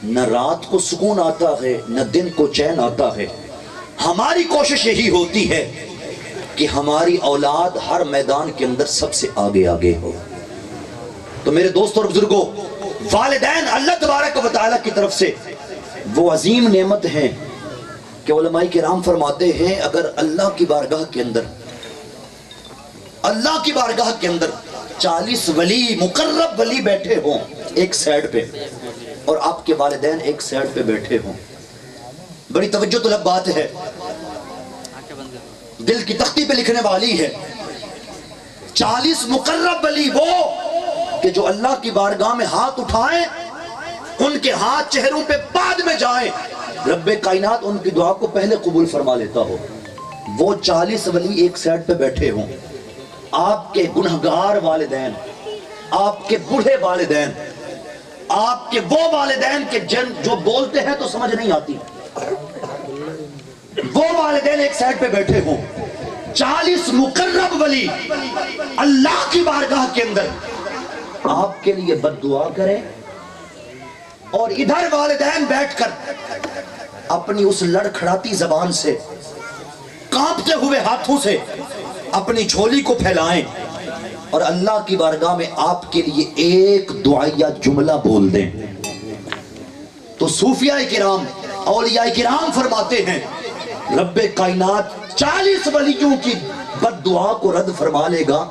نہ رات کو سکون آتا ہے نہ دن کو چین آتا ہے. ہماری کوشش یہی ہوتی ہے کہ ہماری اولاد ہر میدان کے اندر سب سے آگے آگے ہو. تو میرے دوستوں اور بزرگوں، والدین اللہ تبارک و تعالیٰ کی طرف سے وہ عظیم نعمت ہیں کہ علماء کرام فرماتے ہیں اگر اللہ کی بارگاہ کے اندر 40 ولی مقرب ولی بیٹھے ہوں ایک سائیڈ پہ اور آپ کے والدین ایک سائیڈ پہ بیٹھے ہوں، بڑی توجہ طلب بات ہے، دل کی تختی پہ لکھنے والی ہے. 40 مقرب ولی وہ کہ جو اللہ کی بارگاہ میں ہاتھ اٹھائیں ان کے ہاتھ چہروں پہ بعد میں جائیں، رب کائنات ان کی دعا کو پہلے قبول فرما لیتا ہو. وہ 40 ولی ایک سائیڈ پہ بیٹھے ہوں، آپ کے گنہگار والدین، آپ کے بوڑھے والدین، آپ کے وہ والدین کے جو بولتے ہیں تو سمجھ نہیں آتی، وہ والدین ایک سائیڈ پہ بیٹھے ہوں. 40 مقرب ولی اللہ کی بارگاہ کے اندر آپ کے لیے بد دعا کرے اور ادھر والدین بیٹھ کر اپنی اس لڑکھڑاتی زبان سے، کانپتے ہوئے ہاتھوں سے اپنی جھولی کو پھیلائیں اور اللہ کی بارگاہ میں آپ کے لیے ایک دعائیہ جملہ بول دیں. تو صوفیاء کرام، اولیاء کرام فرماتے ہیں رب کائنات 40 ولیوں کی بد دعا کو رد فرما لے گا،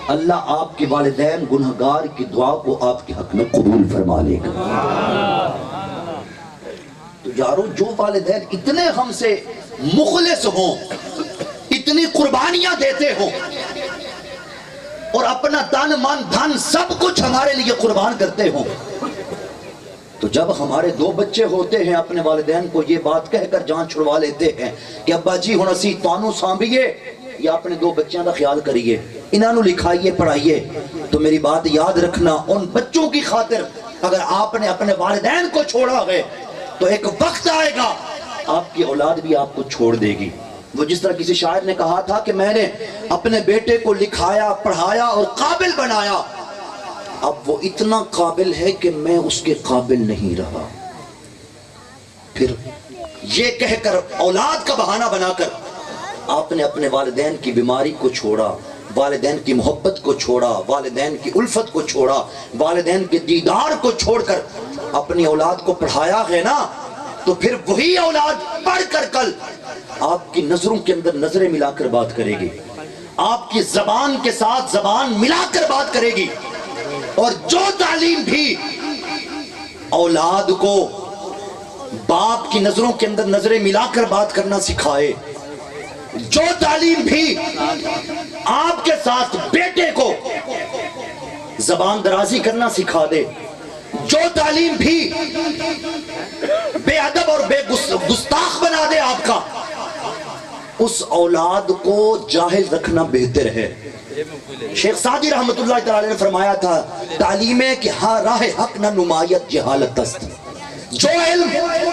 اللہ آپ کے والدین گنہگار کی دعا کو آپ کے حق میں قبول فرما لے گا. تو یارو جو والدین اتنے ہم سے مخلص ہوں، اتنی قربانیاں دیتے ہوں اور اپنا تن من دھن سب کچھ ہمارے لیے قربان کرتے ہوں، تو جب ہمارے 2 بچے ہوتے ہیں اپنے والدین کو یہ بات کہہ کر جان چھڑوا لیتے ہیں کہ ابا جی ہن اسی تانوں سانبھیے یا اپنے 2 بچیاں دا خیال کریے، انہاں نو لکھائیے پڑھائیے، تو میری بات یاد رکھنا، ان بچوں کی خاطر اگر آپ نے اپنے والدین کو چھوڑا ہے تو ایک وقت آئے گا آپ کی اولاد بھی آپ کو چھوڑ دے گی. وہ جس طرح کسی شاعر نے کہا تھا کہ میں نے اپنے بیٹے کو لکھایا پڑھایا اور قابل بنایا، اب وہ اتنا قابل ہے کہ میں اس کے قابل نہیں رہا. پھر یہ کہہ کر اولاد کا بہانہ بنا کر آپ نے اپنے والدین کی بیماری کو چھوڑا، والدین کی محبت کو چھوڑا، والدین کی الفت کو چھوڑا، والدین کے دیدار کو چھوڑ کر اپنی اولاد کو پڑھایا ہے نا، تو پھر وہی اولاد پڑھ کر کل آپ کی نظروں کے اندر نظریں ملا کر بات کرے گی، آپ کی زبان کے ساتھ زبان ملا کر بات کرے گی. اور جو تعلیم بھی اولاد کو باپ کی نظروں کے اندر نظریں ملا کر بات کرنا سکھائے، جو تعلیم بھی آپ کے ساتھ بیٹے کو زبان درازی کرنا سکھا دے، جو تعلیم بھی بے ادب اور بے گستاخ بنا دے آپ کا، اس اولاد کو جاہل رکھنا بہتر ہے. شیخ سعدی رحمت اللہ تعالی نے فرمایا تھا تعلیم ہے کہ ہاں راہ حق نہ نمایت جہالت است. جو علم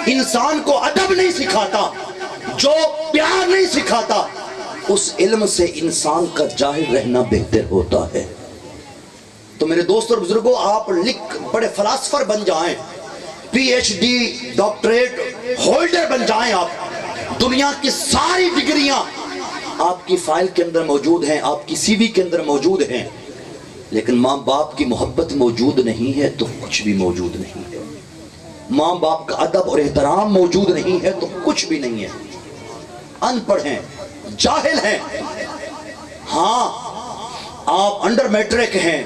انسان کو ادب نہیں سکھاتا، جو پیار نہیں سکھاتا، اس علم سے انسان کا جاہل رہنا بہتر ہوتا ہے. تو میرے دوست اور بزرگوں، آپ لکھ بڑے فلاسفر بن جائیں، P H D doctorate holder بن جائیں، آپ دنیا کی ساری ڈگریاں آپ کی فائل کے اندر موجود ہیں، آپ کی سی وی کے اندر موجود ہیں، لیکن ماں باپ کی محبت موجود نہیں ہے تو کچھ بھی موجود نہیں ہے. ماں باپ کا ادب اور احترام موجود نہیں ہے تو کچھ بھی نہیں ہے. ان پڑھ ہیں، جاہل ہیں. ہاں آپ انڈر میٹرک ہیں،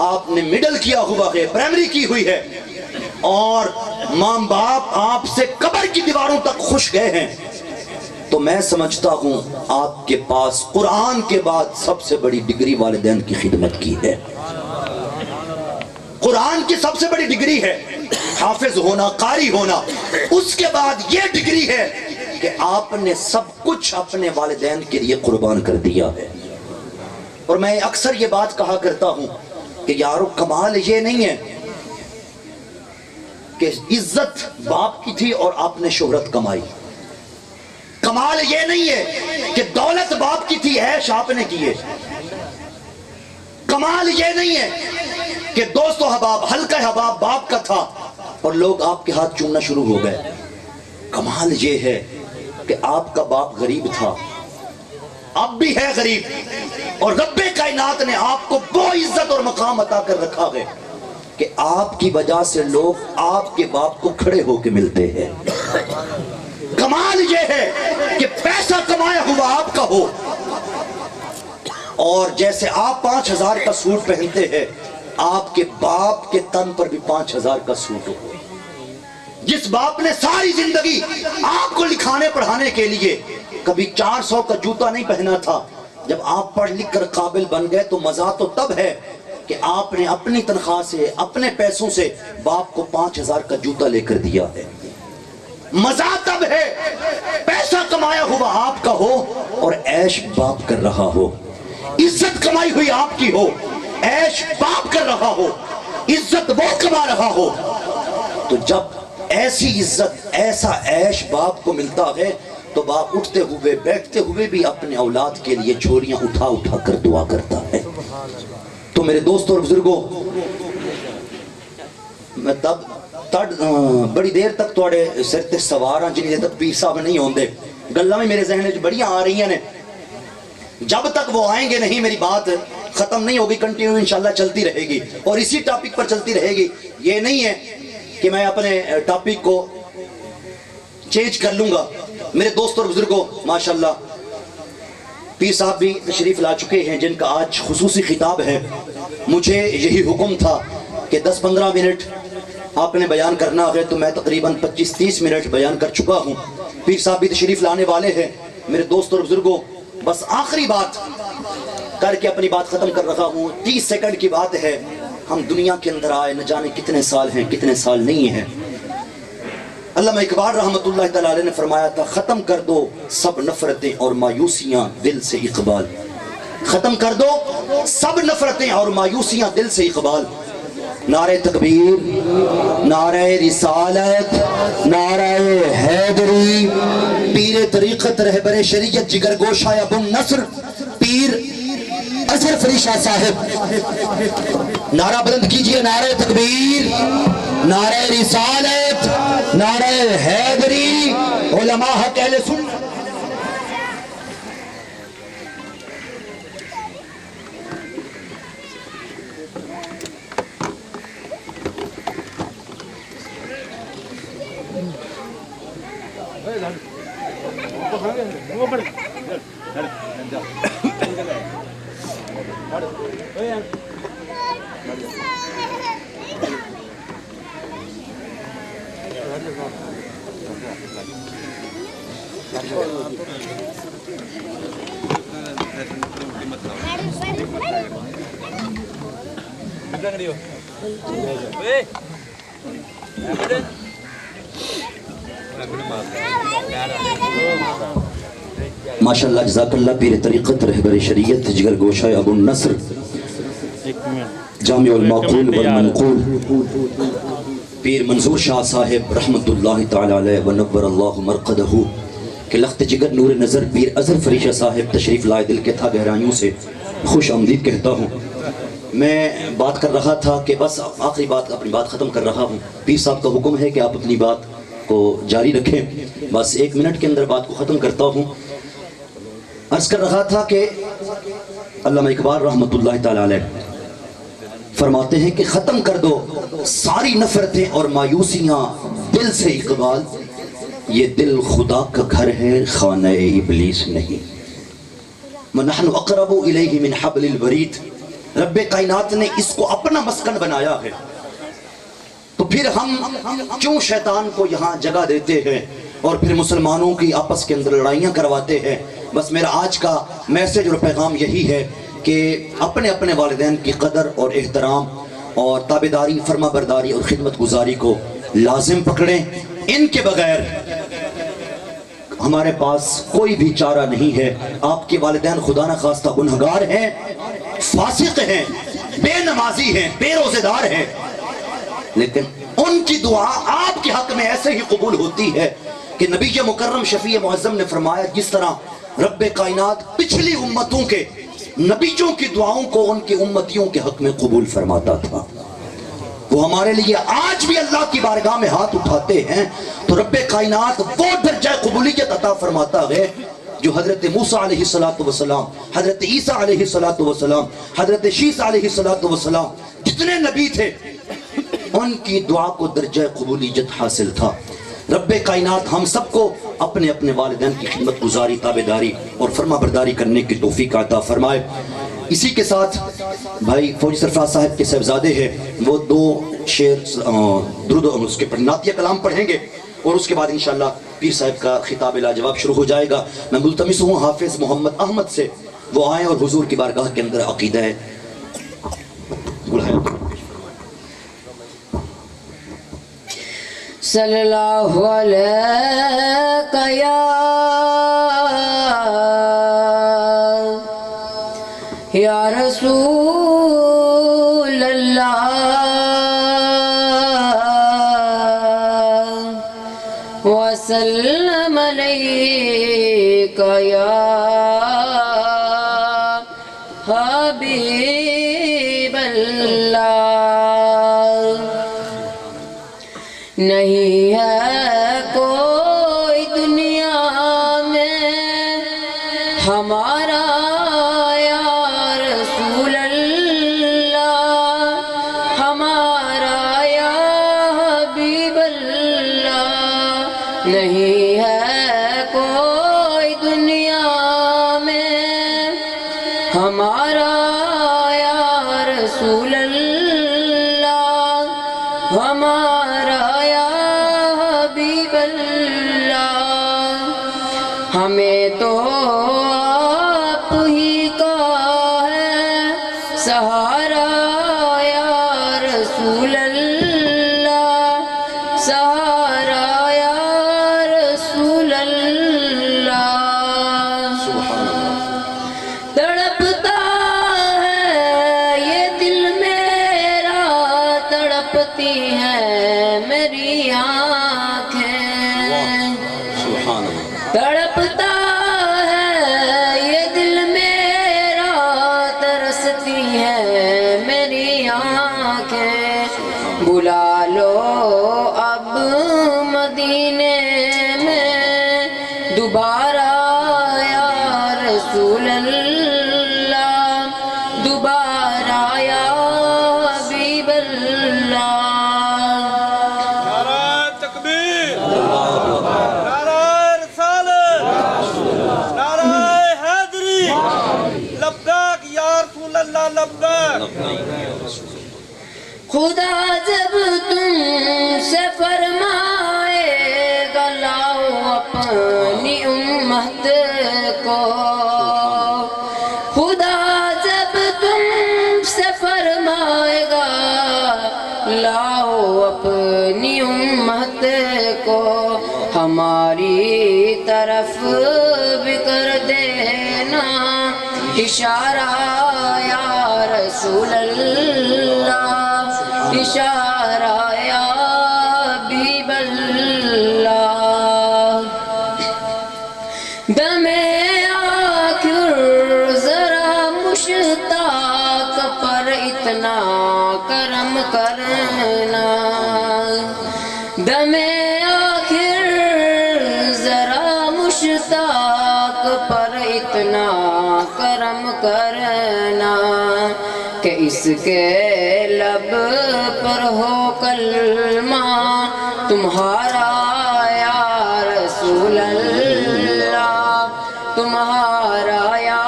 آپ نے مڈل کیا ہوا ہے، پرائمری کی ہوئی ہے، اور ماں باپ آپ سے قبر کی دیواروں تک خوش گئے ہیں، تو میں سمجھتا ہوں آپ کے پاس قرآن کے بعد سب سے بڑی ڈگری والدین کی خدمت کی ہے. قرآن کی سب سے بڑی ڈگری ہے حافظ ہونا، قاری ہونا. اس کے بعد یہ ڈگری ہے کہ آپ نے سب کچھ اپنے والدین کے لیے قربان کر دیا ہے. اور میں اکثر یہ بات کہا کرتا ہوں کہ یارو کمال یہ نہیں ہے کہ عزت باپ کی تھی اور آپ نے شہرت کمائی. کمال یہ نہیں ہے کہ دولت باپ کی تھی، عیش آپ نے کیے. کمال یہ نہیں ہے کہ دوست و حباب، حلقہ حباب باپ کا تھا اور لوگ آپ کے ہاتھ چومنا شروع ہو گئے. کمال یہ ہے کہ آپ کا باپ غریب تھا، اب بھی ہے غریب، اور رب کائنات نے آپ کو وہ عزت اور مقام عطا کر رکھا ہے کہ آپ کی وجہ سے لوگ آپ کے باپ کو کھڑے ہو کے ملتے ہیں. کمال یہ ہے کہ پیسہ کمایا ہوا آپ کا ہو، اور جیسے آپ 5,000 کا سوٹ پہنتے ہیں آپ کے باپ کے تن پر بھی 5,000 کا سوٹ ہو. جس باپ نے ساری زندگی آپ کو لکھانے پڑھانے کے لیے کبھی 400 کا جوتا نہیں پہنا تھا، جب آپ پڑھ لکھ کر قابل بن گئے تو مزہ تو تب ہے کہ آپ نے اپنی تنخواہ سے اپنے پیسوں سے باپ کو 5,000 کا جوتا لے کر دیا ہے. مزہ تب ہے پیسہ کمایا ہوا آپ کا ہو اور عیش باپ کر رہا ہو، عزت کمائی ہوئی آپ کی ہو، عیش باپ کر رہا ہو، عزت وہ کما رہا ہو. تو جب ایسی عزت ایسا عیش باپ کو ملتا ہے تو باپ اٹھتے ہوئے بیٹھتے ہوئے بھی اپنے اولاد کے لیے جھولیاں اٹھا اٹھا کر دعا کرتا ہے. تو میرے دوستوں اور بزرگوں، میں تب بڑی دیر تک توڑے سر تے سواراں جنہیں تک پیر صاحب نہیں ہوندے گلاں میں میرے ذہن وچ بڑیاں آ رہی ہیں. جب تک وہ آئیں گے نہیں میری بات ختم نہیں ہوگی، کنٹینیو انشاءاللہ چلتی رہے گی اور اسی ٹاپک پر چلتی رہے گی. یہ نہیں ہے کہ میں اپنے ٹاپک کو چینج کر لوں گا. میرے دوست اور بزرگوں، ماشاءاللہ پیر صاحب بھی تشریف لا چکے ہیں جن کا آج خصوصی خطاب ہے. مجھے یہی حکم تھا کہ 10-15 منٹ آپ نے بیان کرنا ہے تو میں تقریباً 25-30 منٹ بیان کر چکا ہوں. پیر صاحب بھی تشریف لانے والے ہیں. میرے دوست اور بزرگوں، بس آخری بات کر کے اپنی بات ختم کر رہا ہوں. 30 سیکنڈ کی بات ہے. ہم دنیا کے اندر آئے نہ جانے کتنے سال ہیں کتنے سال نہیں ہیں. علامہ اقبال رحمت اللہ تعالی علیہ نے فرمایا تھا، ختم کر دو سب نفرتیں اور مایوسیاں دل سے اقبال. ختم کر دو سب نفرتیں اور مایوسیاں دل سے اقبال. نعرہ تکبیر، نعرہ رسالت، نعرہ حیدری، پیر طریقت رہبر شریعت جگر گوشہ ابو النصر پیر اظہر فری شاہ صاحب. نعرہ بلند کیجئے، نعرہ تکبیر، نعرہ رسالت، نعرہ حیدری، علماء حق اہل سنت. ماشاءاللہ جزاک اللہ پیر طریقت رہبر شریعت جگر گوشہ ابو النصر جامع المعقول والمنقول پیر منظور شاہ صاحب رحمت اللہ تعالی علیہ ونور اللہ مرقدہ کہ لخت جگر نور نظر پیر اظہر فری شاہ صاحب تشریف لائے. دل کے تھا گہرائیوں سے خوش آمدید کہتا ہوں. میں بات کر رہا تھا کہ بس آخری بات اپنی بات ختم کر رہا ہوں. پیر صاحب کا حکم ہے کہ آپ اپنی بات کو جاری رکھیں. بس 1 منٹ کے اندر بات کو ختم کرتا ہوں. عرض کر رہا تھا کہ علامہ اقبال رحمت اللہ تعالی علیہ فرماتے ہیں کہ ختم کر دو ساری نفرتیں اور مایوسیاں دل سے اقبال. یہ دل خدا کا گھر ہے خانہ ابلیس نہیں. وَنَحْنُ أَقْرَبُ إِلَيْهِ مِنْ حَبْلِ الْوَرِيدِ. رب کائنات نے اس کو اپنا مسکن بنایا ہے. تو پھر ہم کیوں شیطان کو یہاں جگہ دیتے ہیں اور پھر مسلمانوں کی آپس کے اندر لڑائیاں کرواتے ہیں. بس میرا آج کا میسج اور پیغام یہی ہے کہ اپنے اپنے والدین کی قدر اور احترام اور تابعداری، فرما برداری اور خدمت گزاری کو لازم پکڑیں. ان کے بغیر ہمارے پاس کوئی بھی چارہ نہیں ہے. آپ کے والدین خدا نہ خواستہ گنہگار ہیں، فاسق ہیں، بے نمازی ہیں، بے روزے دار ہیں، لیکن ان کی دعا آپ کے حق میں ایسے ہی قبول ہوتی ہے کہ نبی مکرم شفیع معظم نے فرمایا جس طرح رب کائنات پچھلی امتوں کے نبیوں کی دعاؤں کو ان کی امتیوں کے حق میں قبول فرماتا تھا. وہ ہمارے لیے آج بھی اللہ کی بارگاہ میں ہاتھ اٹھاتے ہیں تو رب کائنات وہ درجہ قبولیت عطا فرماتا ہے جو حضرت موسیٰ علیہ السلام، حضرت عیسیٰ علیہ السلام، حضرت شیس علیہ السلام جتنے نبی تھے ان کی دعا کو درجہ قبولیت حاصل تھا۔ رب کائنات ہم سب کو اپنے اپنے والدین کی خدمت گزاری، تابعداری اور فرما برداری کرنے کی توفیق عطا فرمائے۔ اسی کے ساتھ بھائی فوجی سرفراز صاحب کے صاحبزادے ہیں، وہ 2 شعر درود اس کے پر نعتیہ کلام پڑھیں گے اور اس کے بعد انشاءاللہ پیر صاحب کا خطاب لاجواب شروع ہو جائے گا۔ میں ملتمس ہوں حافظ محمد احمد سے وہ آئیں اور حضور کی بارگاہ کے اندر عقیدہ ہے صلی اللہ علیہ یا رسول اللہ وسلم علیک یا حبیب اللہ۔ نہیں ہے کوئی دنیا میں ہمارا یا رسول اللہ، ہمارا یا حبیب اللہ۔ نہیں ہے کوئی دنیا میں ہمارا یا رسول اللہ، ہمارا ہمیں تو آپ ہی کا ہے سہارا یا رسول اللہ، سہارا یا رسول اللہ۔ تڑپتا ہے یہ دل میرا، تڑپتی ہے میری آنکھیں، تڑپتا ہے یہ دل میرا، ترستی ہے میری آنکھیں۔ بلا لو اب مدینے میں دوبارہ یا رسول اللہ، دوبارہ یا حبیب اللہ۔ خدا جب تم سے فرمائے گا لاؤ اپنی امت کو، خدا جب تم سے فرمائے گا لاؤ اپنی امت کو، ہماری طرف بھی کر دینا اشارہ یا رسول اللہ، اشارہ یا حبیب اللہ۔ دم آخر ذرا مشتاق پر اتنا کرم کرنا، دم آخر ذرا مشتاق پر اتنا کرم کرنا کہ اس کے لب پر ہو کلمہ تمہارا یا رسول اللہ، تمہارا یا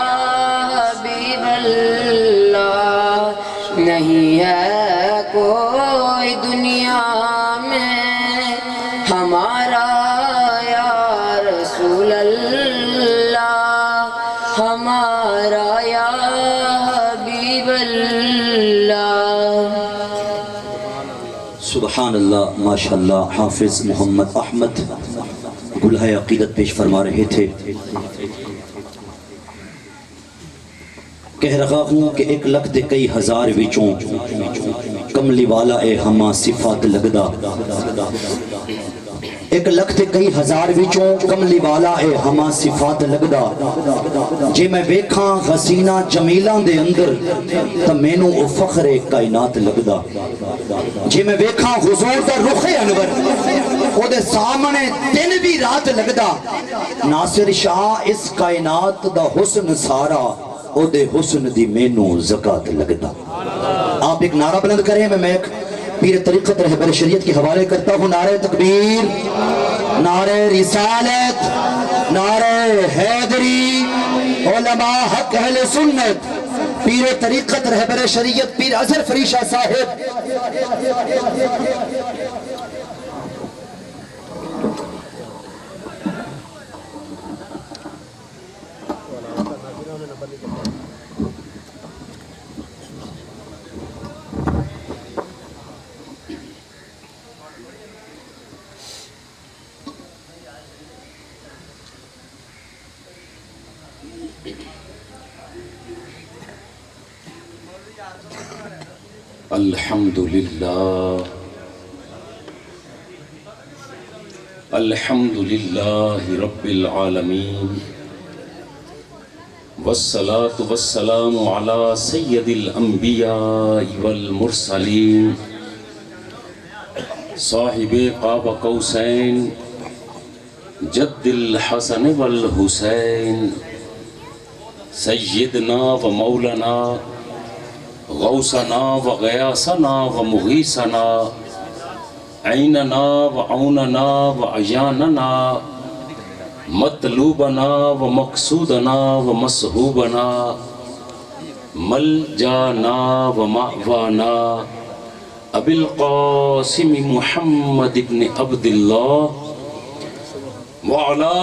حبیب اللہ۔ نہیں ہے کوئی دنیا میں ہمارا یا رسول اللہ، ہمارا یا حبیب اللہ۔ سبحان اللہ، ماشاءاللہ۔ حافظ محمد احمد گلہائے عقیدت پیش فرما رہے تھے۔ کہہ رہا ہوں کہ 1 لکھ دے کئی ہزار وچوں کملی والا اے ہما صفات لگدا، ایک لکھ تے کئی ہزار وچوں کملی والا اے ہما صفات لگدا جے میں ویکھاں حسینہ جمیلاں دے اندر تا مینوں او فخر کائنات لگدا جے میں ویکھاں حضور دا رخ انور او دے سامنے دن بھی رات لگدا ناصر شاہ اس کائنات دا حسن سارا او دے حسن دی مینوں زکات لگدا۔ آپ ایک نعرہ بلند کریں، میں ایک پیر طریقت رہبر شریعت کے حوالے کرتا ہوں۔ نعرہ تکبیر، نعرہ رسالت، نعرہ حیدری، علماء حق اہل سنت، پیر طریقت رہبر شریعت پیر اظہر فریشہ صاحب۔ الحمدللہ الحمدللہ رب العالمین والصلاة والسلام علی سید الانبیاء والمرسلین صاحب قاب قوسین جد الحسن والحسین سیدنا و مولانا غوثنا و غیاسنا و مغیثنا عیننا و عوننا و عیاننا مطلوبنا و مقصودنا و مسحوبنا ملجانا و مأوانا ابی القاسم محمد ابن عبداللہ وعلا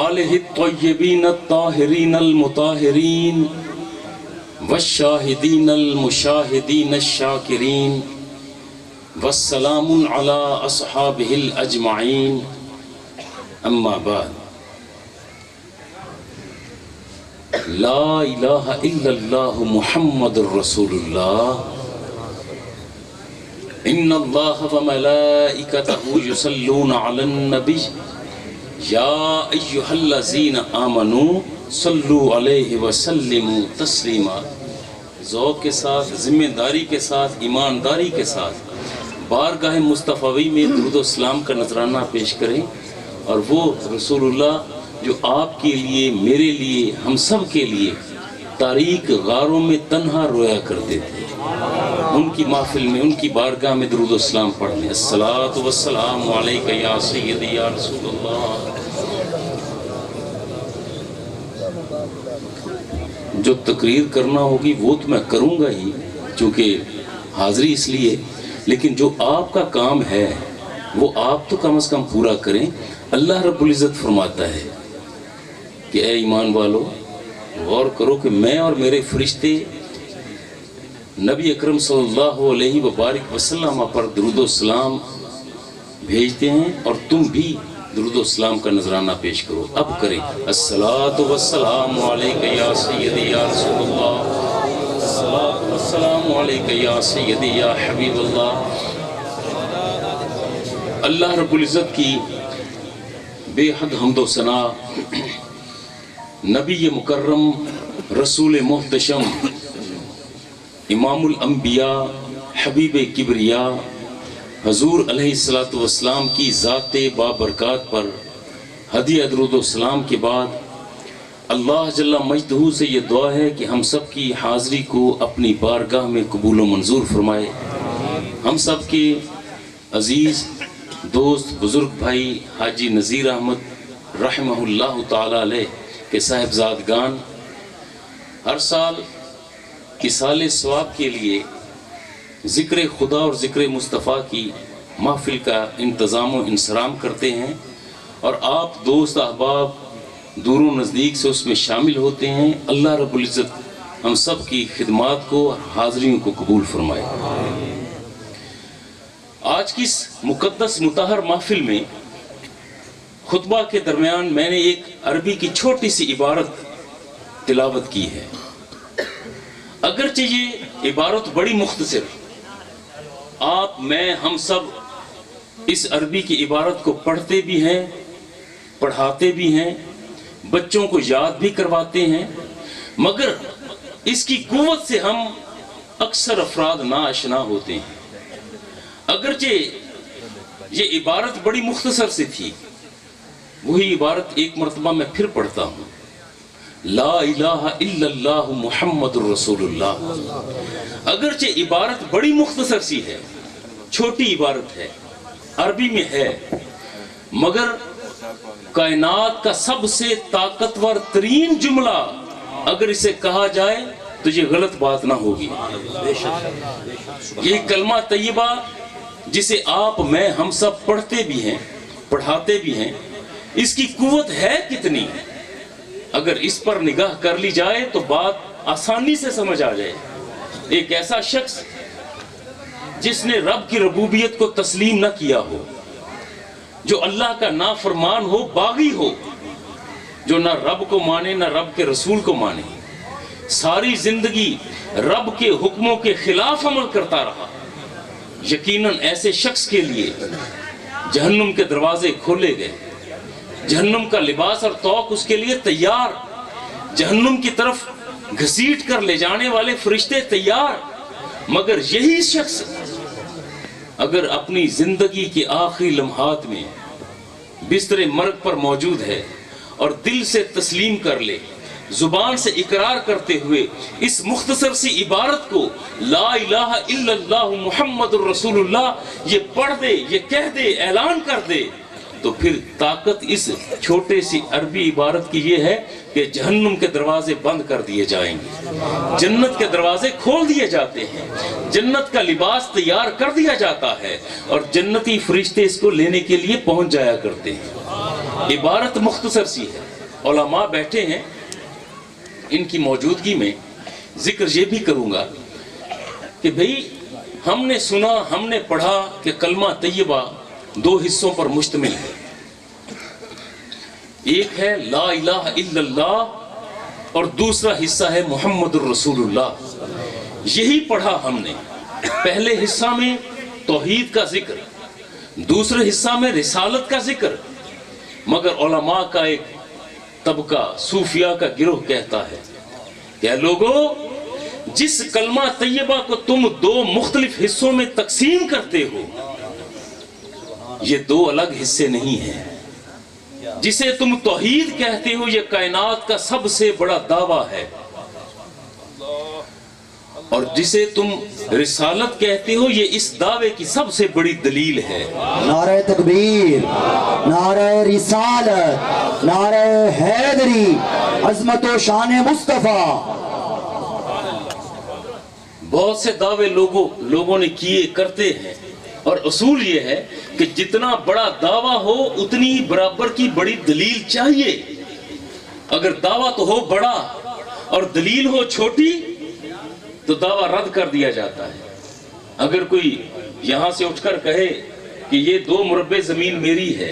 آلہ الطیبین الطاہرین المطاہرین والشاہدین المشاہدین الشاکرین والسلام علی اصحابہ الاجمعین اما بعد لا الہ الا اللہ محمد الرسول اللہ ان اللہ و ملائکتہ یصلون علی النبی یا ایہا الذین آمنوا صلو علیہ وسلم تسلیما۔ ذوق کے ساتھ، ذمہ داری کے ساتھ، ایمانداری کے ساتھ بارگاہ مصطفی میں درود و سلام کا نذرانہ پیش کریں، اور وہ رسول اللہ جو آپ کے لیے، میرے لیے، ہم سب کے لیے تاریک غاروں میں تنہا رویا کرتے تھے، ان کی محفل میں، ان کی بارگاہ میں درود و سلام پڑھ لیں۔ الصلاۃ والسلام علیک یا سیدی یا رسول اللہ۔ جو تقریر کرنا ہوگی وہ تو میں کروں گا ہی، چونکہ حاضری اس لیے، لیکن جو آپ کا کام ہے وہ آپ تو کم از کم پورا کریں۔ اللہ رب العزت فرماتا ہے کہ اے ایمان والو غور کرو کہ میں اور میرے فرشتے نبی اکرم صلی اللہ علیہ وبارک وسلم پر درود و سلام بھیجتے ہیں، اور تم بھی درود و سلام کا نذرانہ پیش کرو۔ اب کریں۔ الصلاۃ والسلام علیک یا سیدی یا رسول اللہ، الصلاۃ والسلام علیک یا سیدی یا حبیب اللہ۔ اللہ رب العزت کی بے حد حمد و ثنا، نبی مکرم، رسول محتشم، امام الانبیاء، حبیب کبریا، حضور علیہ السلام کی ذات بابرکات پر ہدیہ درود و سلام کے بعد اللہ جل مجدہ سے یہ دعا ہے کہ ہم سب کی حاضری کو اپنی بارگاہ میں قبول و منظور فرمائے۔ ہم سب کے عزیز دوست بزرگ بھائی حاجی نذیر احمد رحمہ اللہ تعالی علیہ کے صاحبزادگان ہر سال اصال ثواب کے لیے ذکر خدا اور ذکر مصطفیٰ کی محفل کا انتظام و انصرام کرتے ہیں، اور آپ دوست احباب دور و نزدیک سے اس میں شامل ہوتے ہیں۔ اللہ رب العزت ہم سب کی خدمات کو اور حاضریوں کو قبول فرمائے۔ آج کی اس مقدس مطہر محفل میں خطبہ کے درمیان میں نے ایک عربی کی چھوٹی سی عبارت تلاوت کی ہے، اگرچہ یہ عبارت بڑی مختصر، آپ، میں، ہم سب اس عربی کی عبارت کو پڑھتے بھی ہیں، پڑھاتے بھی ہیں، بچوں کو یاد بھی کرواتے ہیں، مگر اس کی قوت سے ہم اکثر افراد ناآشنا ہوتے ہیں۔ اگرچہ یہ عبارت بڑی مختصر سی تھی، وہی عبارت ایک مرتبہ میں پھر پڑھتا ہوں، لا الہ الا اللہ محمد الرسول اللہ۔ اگرچہ عبارت بڑی مختصر سی ہے، چھوٹی عبارت ہے، عربی میں ہے، مگر کائنات کا سب سے طاقتور ترین جملہ اگر اسے کہا جائے تو یہ غلط بات نہ ہوگی۔ یہ کلمہ طیبہ جسے آپ میں ہم سب پڑھتے بھی ہیں، پڑھاتے بھی ہیں، اس کی قوت ہے کتنی؟ اگر اس پر نگاہ کر لی جائے تو بات آسانی سے سمجھ آ جائے۔ ایک ایسا شخص جس نے رب کی ربوبیت کو تسلیم نہ کیا ہو، جو اللہ کا نافرمان ہو، باغی ہو، جو نہ رب کو مانے نہ رب کے رسول کو مانے، ساری زندگی رب کے حکموں کے خلاف عمل کرتا رہا، یقیناً ایسے شخص کے لیے جہنم کے دروازے کھولے گئے، جہنم کا لباس اور طوق اس کے لیے تیار، جہنم کی طرف گھسیٹ کر لے جانے والے فرشتے تیار۔ مگر یہی شخص اگر اپنی زندگی کے آخری لمحات میں بستر مرگ پر موجود ہے اور دل سے تسلیم کر لے، زبان سے اقرار کرتے ہوئے اس مختصر سی عبارت کو لا الہ الا اللہ محمد الرسول اللہ یہ پڑھ دے، یہ کہہ دے، اعلان کر دے، تو پھر طاقت اس چھوٹے سی عربی عبارت کی یہ ہے کہ جہنم کے دروازے بند کر دیے جائیں گے، جنت کے دروازے کھول دیے جاتے ہیں، جنت کا لباس تیار کر دیا جاتا ہے اور جنتی فرشتے اس کو لینے کے لیے پہنچ جایا کرتے ہیں۔ عبارت مختصر سی ہے، علماء بیٹھے ہیں، ان کی موجودگی میں ذکر یہ بھی کروں گا کہ بھئی ہم نے سنا، ہم نے پڑھا کہ کلمہ طیبہ دو حصوں پر مشتمل ہے، ایک ہے لا الہ الا اللہ اور دوسرا حصہ ہے محمد الرسول اللہ۔ یہی پڑھا ہم نے، پہلے حصہ میں توحید کا ذکر، دوسرے حصہ میں رسالت کا ذکر، مگر علماء کا ایک طبقہ صوفیاء کا گروہ کہتا ہے کہ لوگو، جس کلمہ طیبہ کو تم دو مختلف حصوں میں تقسیم کرتے ہو، یہ دو الگ حصے نہیں ہیں۔ جسے تم توحید کہتے ہو یہ کائنات کا سب سے بڑا دعویٰ ہے، اور جسے تم رسالت کہتے ہو یہ اس دعوے کی سب سے بڑی دلیل ہے۔ نعرہ تکبیر، نعرہ رسالت، نعرہ حیدری، عظمت و شان مصطفیٰ۔ بہت سے دعوے لوگوں نے کیے، کرتے ہیں، اور اصول یہ ہے کہ جتنا بڑا دعویٰ ہو اتنی برابر کی بڑی دلیل چاہیے۔ اگر دعویٰ تو ہو بڑا اور دلیل ہو چھوٹی تو دعویٰ رد کر دیا جاتا ہے۔ اگر کوئی یہاں سے اٹھ کر کہے کہ یہ 2 مربع زمین میری ہے،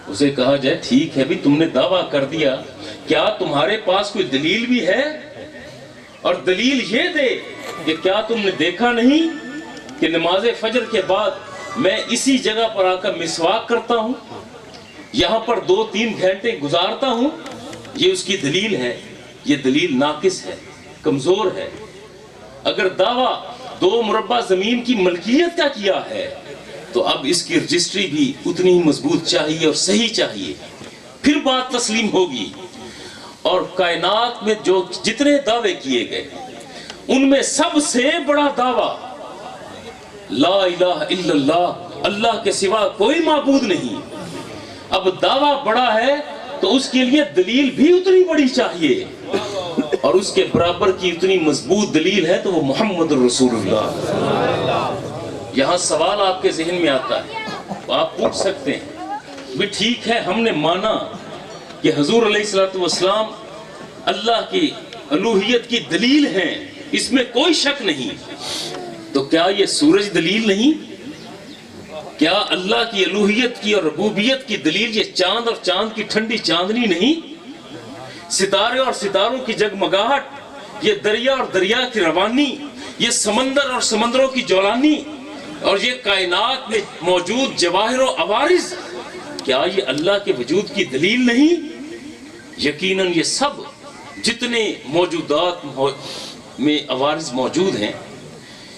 اسے کہا جائے ٹھیک ہے بھی تم نے دعویٰ کر دیا، کیا تمہارے پاس کوئی دلیل بھی ہے؟ اور دلیل یہ دے کہ کیا تم نے دیکھا نہیں کہ نماز فجر کے بعد میں اسی جگہ پر آ کر مسواک کرتا ہوں، یہاں پر 2-3 گھنٹے گزارتا ہوں، یہ اس کی دلیل ہے۔ یہ دلیل ناقص ہے، کمزور ہے۔ اگر دعویٰ 2 مربع زمین کی ملکیت کا کیا ہے تو اب اس کی رجسٹری بھی اتنی ہی مضبوط چاہیے اور صحیح چاہیے، پھر بات تسلیم ہوگی۔ اور کائنات میں جو جتنے دعوے کیے گئے ان میں سب سے بڑا دعویٰ لا الہ الا اللہ، اللہ کے سوا کوئی معبود نہیں۔ اب دعویٰ بڑا ہے تو اس کے لیے دلیل بھی اتنی بڑی چاہیے، اور اس کے برابر کی اتنی مضبوط دلیل ہے تو وہ محمد الرسول اللہ۔ یہاں سوال آپ کے ذہن میں آتا ہے، آپ پوچھ سکتے ہیں بھی ٹھیک ہے ہم نے مانا کہ حضور علیہ السلام اللہ کی الوہیت کی دلیل ہیں، اس میں کوئی شک نہیں، تو کیا یہ سورج دلیل نہیں؟ کیا اللہ کی الوہیت کی اور ربوبیت کی دلیل یہ چاند اور چاند کی ٹھنڈی چاندنی نہیں؟ ستارے اور ستاروں کی جگمگاہٹ، یہ دریا اور دریا کی روانی، یہ سمندر اور سمندروں کی جولانی، اور یہ کائنات میں موجود جواہر و عوارض، کیا یہ اللہ کے وجود کی دلیل نہیں؟ یقیناً یہ سب جتنے موجودات میں عوارض موجود ہیں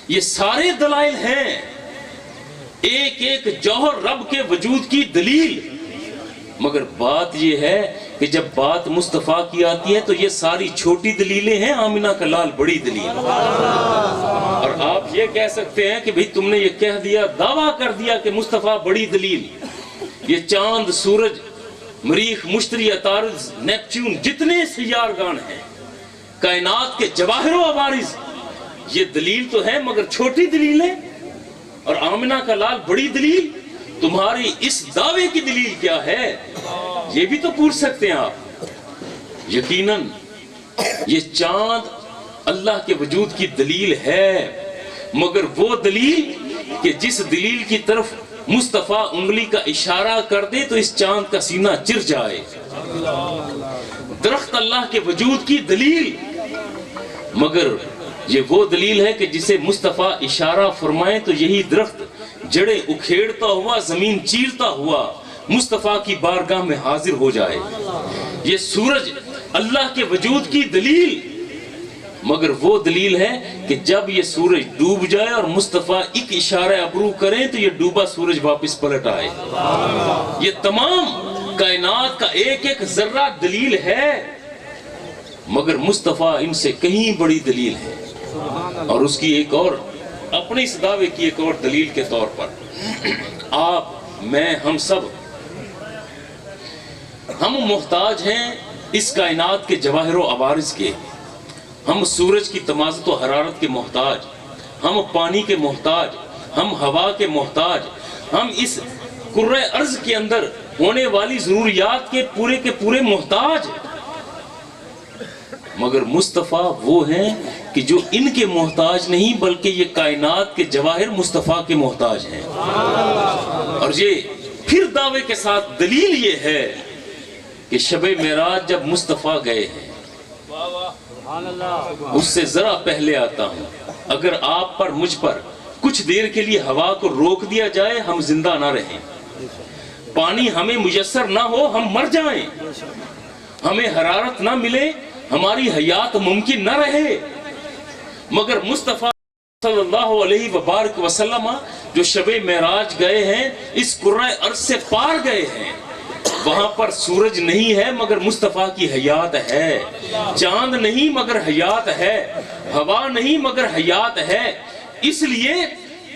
یہ سارے دلائل ہیں، ایک ایک جوہر رب کے وجود کی دلیل۔ مگر بات یہ ہے کہ جب بات مصطفیٰ کی آتی ہے تو یہ ساری چھوٹی دلیلیں ہیں، آمنہ کا لال بڑی دلیل۔ اور آپ یہ کہہ سکتے ہیں کہ بھئی تم نے یہ کہہ دیا، دعویٰ کر دیا کہ مصطفیٰ بڑی دلیل۔ یہ چاند، سورج، مریخ، مشتری، عطارد، نیپچون، جتنے سیارگان ہیں، کائنات کے جواہر و عوارض، یہ دلیل تو ہے مگر چھوٹی دلیل ہے، اور آمنہ کا لال بڑی دلیل۔ تمہاری اس دعوے کی دلیل کیا ہے؟ یہ بھی تو پوچھ سکتے ہیں آپ۔ یقیناً یہ چاند اللہ کے وجود کی دلیل ہے، مگر وہ دلیل کہ جس دلیل کی طرف مصطفیٰ انگلی کا اشارہ کر دے تو اس چاند کا سینہ چر جائے۔ درخت اللہ کے وجود کی دلیل، مگر یہ وہ دلیل ہے کہ جسے مصطفیٰ اشارہ فرمائے تو یہی درخت جڑیں اکھیڑتا ہوا، زمین چیرتا ہوا مصطفیٰ کی بارگاہ میں حاضر ہو جائے۔ یہ سورج اللہ کے وجود کی دلیل، مگر وہ دلیل ہے کہ جب یہ سورج ڈوب جائے اور مصطفیٰ ایک اشارہ ابرو کریں تو یہ ڈوبا سورج واپس پلٹ آئے۔ یہ تمام کائنات کا ایک ایک ذرہ دلیل ہے، مگر مصطفیٰ ان سے کہیں بڑی دلیل ہے۔ اور اس کی ایک اور اپنے اس دعوے کی ایک اور دلیل کے طور پر آپ، میں، ہم سب ہم محتاج ہیں اس کائنات کے جواہر و عوارض کے۔ ہم سورج کی تمازت و حرارت کے محتاج، ہم پانی کے محتاج، ہم ہوا کے محتاج، ہم اس کرۂ ارض کے اندر ہونے والی ضروریات کے پورے محتاج۔ مگر مصطفیٰ وہ ہیں کہ جو ان کے محتاج نہیں بلکہ یہ کائنات کے جواہر مصطفیٰ کے محتاج ہیں۔ اور یہ پھر دعوے کے ساتھ دلیل یہ ہے کہ شب معراج جب مصطفیٰ گئے ہیں، اس سے ذرا پہلے آتا ہوں، اگر آپ پر مجھ پر کچھ دیر کے لیے ہوا کو روک دیا جائے ہم زندہ نہ رہیں، پانی ہمیں میسر نہ ہو ہم مر جائیں، ہمیں حرارت نہ ملے ہماری حیات ممکن نہ رہے۔ مگر مصطفیٰ صلی اللہ علیہ وبارک وسلم جو شب معراج گئے ہیں، اس کرۂ ارض سے پار گئے ہیں، وہاں پر سورج نہیں ہے مگر مصطفیٰ کی حیات ہے، چاند نہیں مگر حیات ہے، ہوا نہیں مگر حیات ہے، اس لیے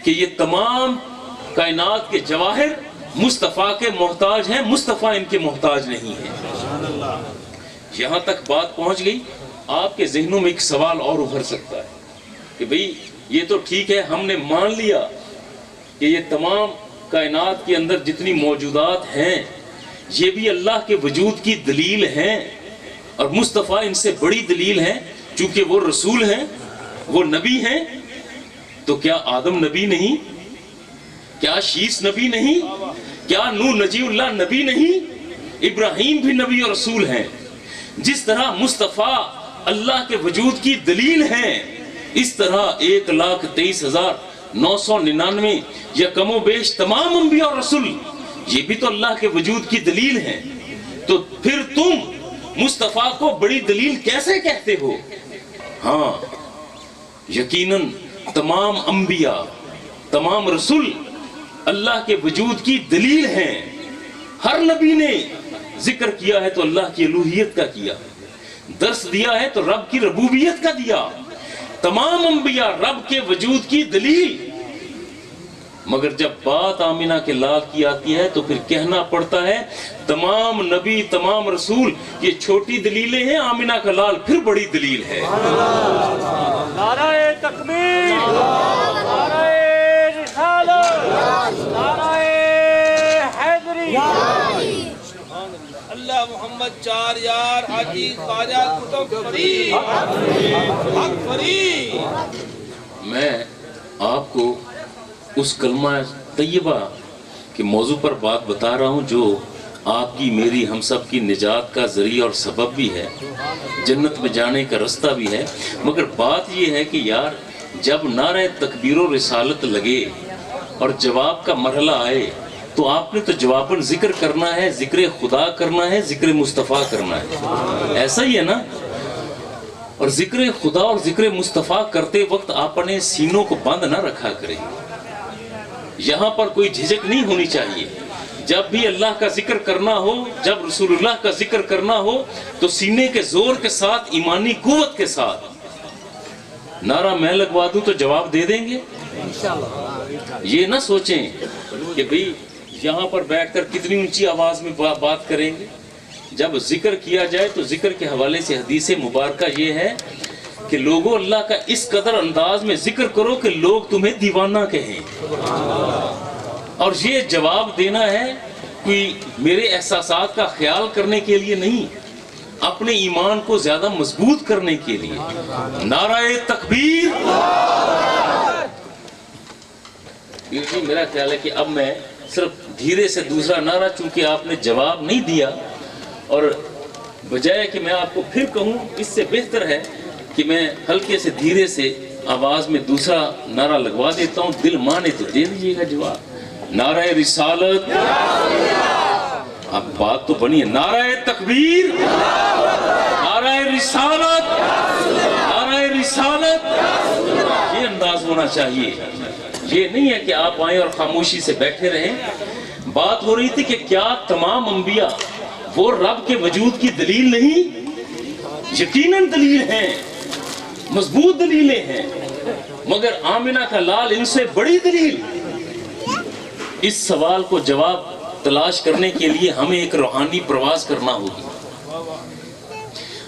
کہ یہ تمام کائنات کے جواہر مصطفیٰ کے محتاج ہیں، مصطفیٰ ان کے محتاج نہیں ہے۔ یہاں تک بات پہنچ گئی، آپ کے ذہنوں میں ایک سوال اور ابھر سکتا ہے کہ بھئی یہ تو ٹھیک ہے، ہم نے مان لیا کہ یہ تمام کائنات کے اندر جتنی موجودات ہیں یہ بھی اللہ کے وجود کی دلیل ہیں، اور مصطفیٰ ان سے بڑی دلیل ہیں چونکہ وہ رسول ہیں، وہ نبی ہیں، تو کیا آدم نبی نہیں؟ کیا شیس نبی نہیں؟ کیا نوح نجی اللہ نبی نہیں؟ ابراہیم بھی نبی اور رسول ہیں۔ جس طرح مصطفیٰ اللہ کے وجود کی دلیل ہیں، اس طرح 1,23,999 یا کم و بیش تمام انبیاء اور رسول یہ بھی تو اللہ کے وجود کی دلیل ہیں۔ تو پھر تم مصطفیٰ کو بڑی دلیل کیسے کہتے ہو؟ ہاں، یقیناً تمام انبیاء، تمام رسول اللہ کے وجود کی دلیل ہیں۔ ہر نبی نے ذکر کیا ہے تو اللہ کی الوہیت کا کیا، درس دیا ہے تو رب کی ربوبیت کا دیا، تمام انبیاء رب کے وجود کی دلیل۔ مگر جب بات آمنہ کے لال کی آتی ہے تو پھر کہنا پڑتا ہے تمام نبی، تمام رسول یہ چھوٹی دلیلیں ہیں، آمنہ کا لال پھر بڑی دلیل ہے۔ نعرہ تکبیر، نعرہ رسالت، نعرہ حیدری، اللہ محمد چار یار حاجی خواجہ قطب فرید، حق فرید۔ میں آپ کو اس کلمہ طیبہ کے موضوع پر بات بتا رہا ہوں جو آپ کی، میری، ہم سب کی نجات کا ذریعہ اور سبب بھی ہے، جنت میں جانے کا رستہ بھی ہے۔ مگر بات یہ ہے کہ یار جب نعرہ تکبیر و رسالت لگے اور جواب کا مرحلہ آئے تو آپ نے تو جواباً ذکر کرنا ہے، ذکر خدا کرنا ہے، ذکر مصطفیٰ کرنا ہے، ایسا ہی ہے نا؟ اور ذکر خدا اور ذکر مصطفیٰ کرتے وقت آپ اپنے سینوں کو بند نہ رکھا کریں، یہاں پر کوئی جھجک نہیں ہونی چاہیے۔ جب بھی اللہ کا ذکر کرنا ہو، جب رسول اللہ کا ذکر کرنا ہو تو سینے کے زور کے ساتھ، ایمانی قوت کے ساتھ نعرہ میں لگوا دوں تو جواب دے دیں گے؟ یہ نہ سوچیں کہ بھئی یہاں پر بیٹھ کر کتنی اونچی آواز میں بات کریں گے۔ جب ذکر کیا جائے تو ذکر کے حوالے سے حدیث مبارکہ یہ ہے کہ لوگوں اللہ کا اس قدر انداز میں ذکر کرو کہ لوگ تمہیں دیوانہ کہیں، اور یہ جواب دینا ہے کوئی میرے احساسات کا خیال کرنے کے لیے نہیں، اپنے ایمان کو زیادہ مضبوط کرنے کے لیے۔ نعرہ تکبیر! جی میرا خیال ہے کہ اب میں صرف دھیرے سے دوسرا نعرہ، چونکہ آپ نے جواب نہیں دیا اور بجائے کہ میں آپ کو پھر کہوں، اس سے بہتر ہے کہ میں ہلکے سے دھیرے سے آواز میں دوسرا نعرہ لگوا دیتا ہوں، دل مانے تو دے دیجیے گا جواب۔ نعرہ رسالت! اب بات تو بنی ہے، نعرہ تکبیر! نعرہ رسالت! نعرہ رسالت! یہ انداز ہونا چاہیے، یہ نہیں ہے کہ آپ آئیں اور خاموشی سے بیٹھے رہیں۔ بات ہو رہی تھی کہ کیا تمام انبیاء وہ رب کے وجود کی دلیل نہیں؟ یقیناً دلیل ہیں، مضبوط دلیلیں ہیں، مگر آمنہ کا لال ان سے بڑی دلیل۔ اس سوال کو جواب تلاش کرنے کے لیے ہمیں ایک روحانی پرواز کرنا ہوگی۔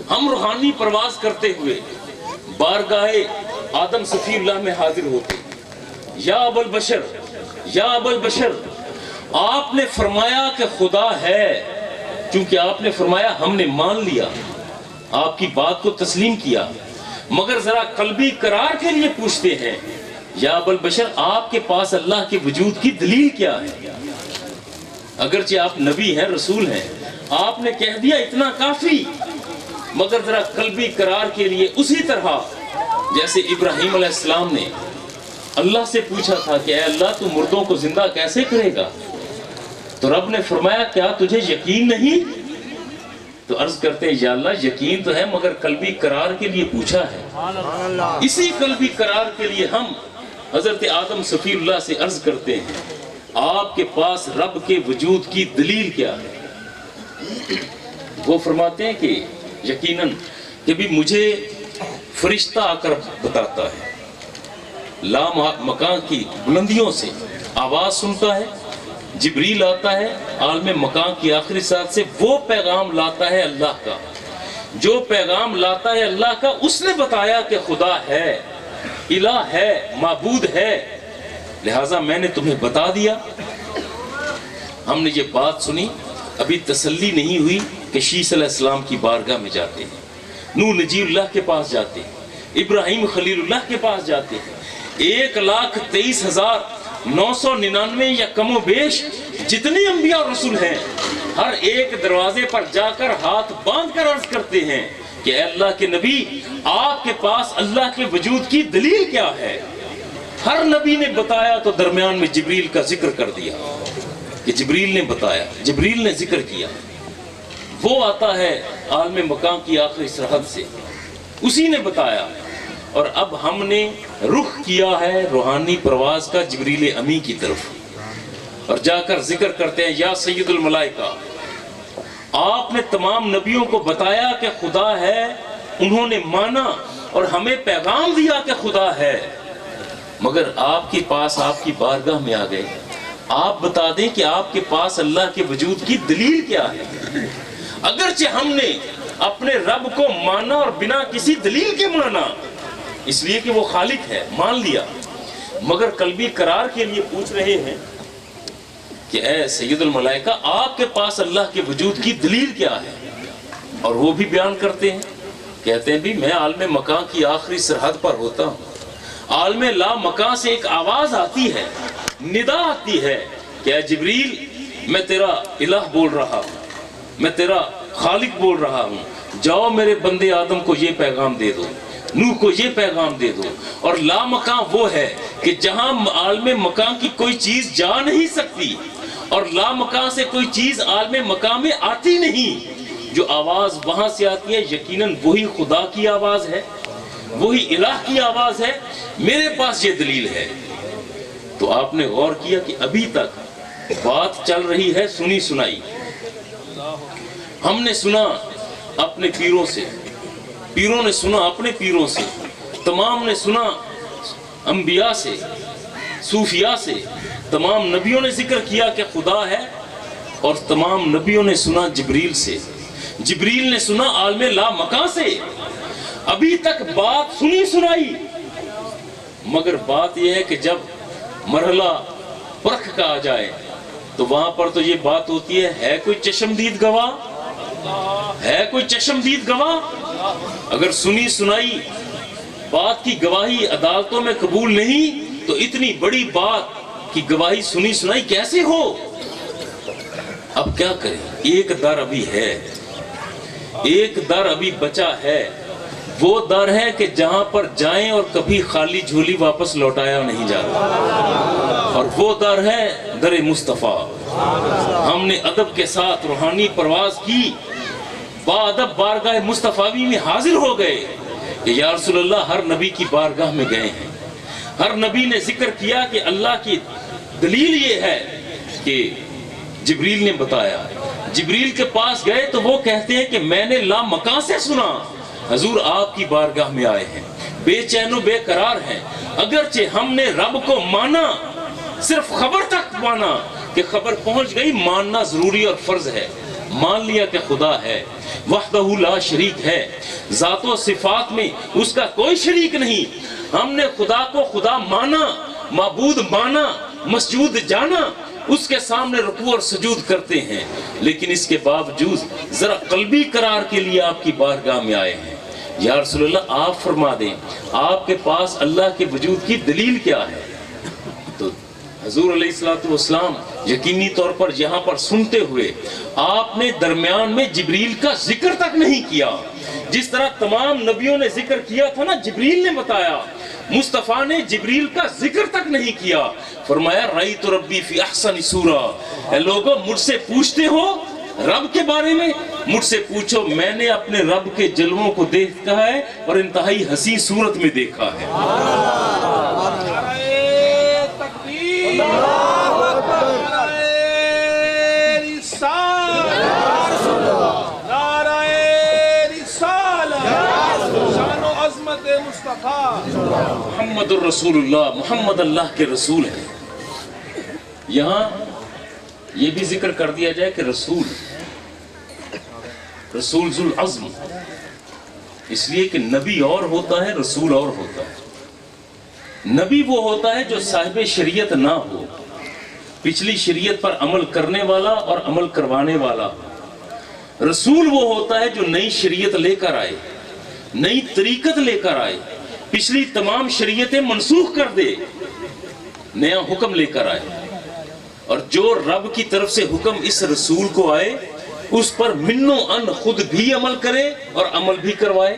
ہم روحانی پرواز کرتے ہوئے بارگاہ آدم صفی اللہ میں حاضر ہوتے۔ یا ابو البشر، یا ابو البشر، آپ نے فرمایا کہ خدا ہے، چونکہ آپ نے فرمایا ہم نے مان لیا، آپ کی بات کو تسلیم کیا، مگر ذرا قلبی قرار کے لیے پوچھتے ہیں، یا ابو البشر آپ کے پاس اللہ کے وجود کی دلیل کیا ہے؟ اگرچہ آپ نبی ہیں، رسول ہیں، آپ نے کہہ دیا اتنا کافی، مگر ذرا قلبی قرار کے لیے اسی طرح جیسے ابراہیم علیہ السلام نے اللہ سے پوچھا تھا کہ اے اللہ تو مردوں کو زندہ کیسے کرے گا؟ تو رب نے فرمایا کیا تجھے یقین نہیں؟ تو عرض کرتے ہیں یا اللہ یقین تو ہے مگر قلبی قرار کے لیے پوچھا ہے۔ اسی قلبی قرار کے لیے ہم حضرت آدم صفی اللہ سے عرض کرتے ہیں آپ کے پاس رب کے وجود کی دلیل کیا ہے؟ وہ فرماتے ہیں کہ یقیناً کہ بھی مجھے فرشتہ آ کر بتاتا ہے، لا مکان کی بلندیوں سے آواز سنتا ہے، جبریل آتا ہے عالم مکان کی آخری ساتھ سے، وہ پیغام لاتا ہے اللہ کا، جو پیغام لاتا ہے اللہ کا، اس نے بتایا کہ خدا ہے، الہ ہے، معبود ہے، لہٰذا میں نے تمہیں بتا دیا۔ ہم نے یہ بات سنی، ابھی تسلی نہیں ہوئی کہ شیس علیہ السلام کی بارگاہ میں جاتے ہیں، نوح نجی اللہ کے پاس جاتے ہیں، ابراہیم خلیل اللہ کے پاس جاتے ہیں، 1,23,999 یا کم و بیش جتنے انبیاء اور رسول ہیں، ہر ایک دروازے پر جا کر ہاتھ باندھ کر عرض کرتے ہیں کہ اے اللہ کے نبی آپ کے پاس اللہ کے وجود کی دلیل کیا ہے؟ ہر نبی نے بتایا تو درمیان میں جبریل کا ذکر کر دیا کہ جبریل نے بتایا، جبریل نے ذکر کیا، وہ آتا ہے عالم مقام کی آخری سرحد سے، اسی نے بتایا۔ اور اب ہم نے رخ کیا ہے روحانی پرواز کا جبریل امی کی طرف، اور جا کر ذکر کرتے ہیں یا سید الملائکہ آپ نے تمام نبیوں کو بتایا کہ خدا ہے، انہوں نے مانا اور ہمیں پیغام دیا کہ خدا ہے، مگر آپ کے پاس آپ کی بارگاہ میں آ گئے، آپ بتا دیں کہ آپ کے پاس اللہ کے وجود کی دلیل کیا ہے؟ اگرچہ ہم نے اپنے رب کو مانا اور بنا کسی دلیل کے مانا، اس لیے کہ وہ خالق ہے، مان لیا، مگر قلبی قرار کے لیے پوچھ رہے ہیں کہ اے سید الملائکہ آپ کے پاس اللہ کے وجود کی دلیل کیا ہے؟ اور وہ بھی بیان کرتے ہیں، کہتے ہیں بھی میں عالم مکان کی آخری سرحد پر ہوتا ہوں، عالم لا مکان سے ایک آواز آتی ہے، ندا آتی ہے کہ اے جبریل میں تیرا الہ بول رہا ہوں، میں تیرا خالق بول رہا ہوں، جاؤ میرے بندے آدم کو یہ پیغام دے دو، نوح کو یہ پیغام دے دو. اور لا مکان وہ ہے کہ جہاں عالم مکان کی کوئی چیز جا نہیں سکتی، اور لا مکان سے کوئی چیز عالم مکان میں آتی نہیں. جو آواز وہاں سے آتی ہے یقیناً وہی خدا کی آواز ہے، وہی الہ کی آواز ہے. میرے پاس یہ دلیل ہے. تو آپ نے غور کیا کہ ابھی تک بات چل رہی ہے سنی سنائی. ہم نے سنا اپنے پیروں سے، پیروں نے سنا اپنے پیروں سے، تمام نے سنا انبیاء سے، صوفیاء سے، تمام نبیوں نے ذکر کیا کہ خدا ہے، اور تمام نبیوں نے سنا جبریل سے، جبریل نے سنا عالم لا مکان سے. ابھی تک بات سنی سنائی. مگر بات یہ ہے کہ جب مرحلہ پرکھ کا آ جائے تو وہاں پر تو یہ بات ہوتی ہے کوئی چشمدید گواہ؟ ہے کوئی چشمدید گواہ؟ اگر سنی سنائی بات کی گواہی عدالتوں میں قبول نہیں تو اتنی بڑی بات کی گواہی سنی سنائی کیسے ہو؟ اب کیا کریں؟ ایک در ابھی ہے، ایک در ابھی بچا ہے. وہ در ہے کہ جہاں پر جائیں اور کبھی خالی جھولی واپس لوٹایا نہیں جاتا، اور وہ در ہے در مصطفیٰ. ہم نے ادب کے ساتھ روحانی پرواز کی، با ادب بارگاہ مصطفیٰ میں حاضر ہو گئے کہ یا رسول اللہ ہر نبی کی بارگاہ میں گئے ہیں. ہر نبی نے ذکر کیا کہ اللہ کی دلیل یہ ہے کہ جبریل نے بتایا. جبریل کے پاس گئے تو وہ کہتے ہیں کہ میں نے لا مکان سے سنا حضور آپ کی بارگاہ میں آئے ہیں، بے چین و بے قرار ہیں. اگرچہ ہم نے رب کو مانا، صرف خبر تک مانا کہ خبر پہنچ گئی، ماننا ضروری اور فرض ہے. مان لیا کہ خدا ہے، وحدہ لا شریک ہے، ذات و صفات میں اس کا کوئی شریک نہیں. ہم نے خدا کو خدا مانا، معبود مانا، مسجود جانا، اس کے سامنے رکوع اور سجود کرتے ہیں. لیکن اس کے باوجود ذرا قلبی قرار کے لیے آپ کی بارگاہ میں آئے ہیں. یا رسول اللہ آپ فرما دیں آپ کے پاس اللہ کے وجود کی دلیل کیا ہے؟ تو حضور علیہ السلام یقینی طور پر یہاں پر سنتے ہوئے آپ نے درمیان میں جبریل کا ذکر تک نہیں کیا. جس طرح تمام نبیوں نے ذکر کیا تھا نا، جبریل نے بتایا، مصطفیٰ نے جبریل کا ذکر تک نہیں کیا. فرمایا رأیت ربی فی احسن صورہ. اے لوگوں مجھ سے پوچھتے ہو رب کے بارے میں، مجھ سے پوچھو میں نے اپنے رب کے جلووں کو دیکھا ہے اور انتہائی حسین صورت میں دیکھا ہے. محمد الرسول اللہ، محمد اللہ کے رسول ہیں. یہاں یہ بھی ذکر کر دیا جائے کہ رسول ذو العزم، اس لیے کہ نبی اور ہوتا ہے، رسول اور ہوتا ہے. نبی وہ ہوتا ہے جو صاحب شریعت نہ ہو، پچھلی شریعت پر عمل کرنے والا اور عمل کروانے والا. رسول وہ ہوتا ہے جو نئی شریعت لے کر آئے، نئی طریقت لے کر آئے، پچھلی تمام شریعتیں منسوخ کر دے، نیا حکم لے کر آئے. اور جو رب کی طرف سے حکم اس رسول کو آئے اس پر منو ان خود بھی عمل کرے اور عمل بھی کروائے،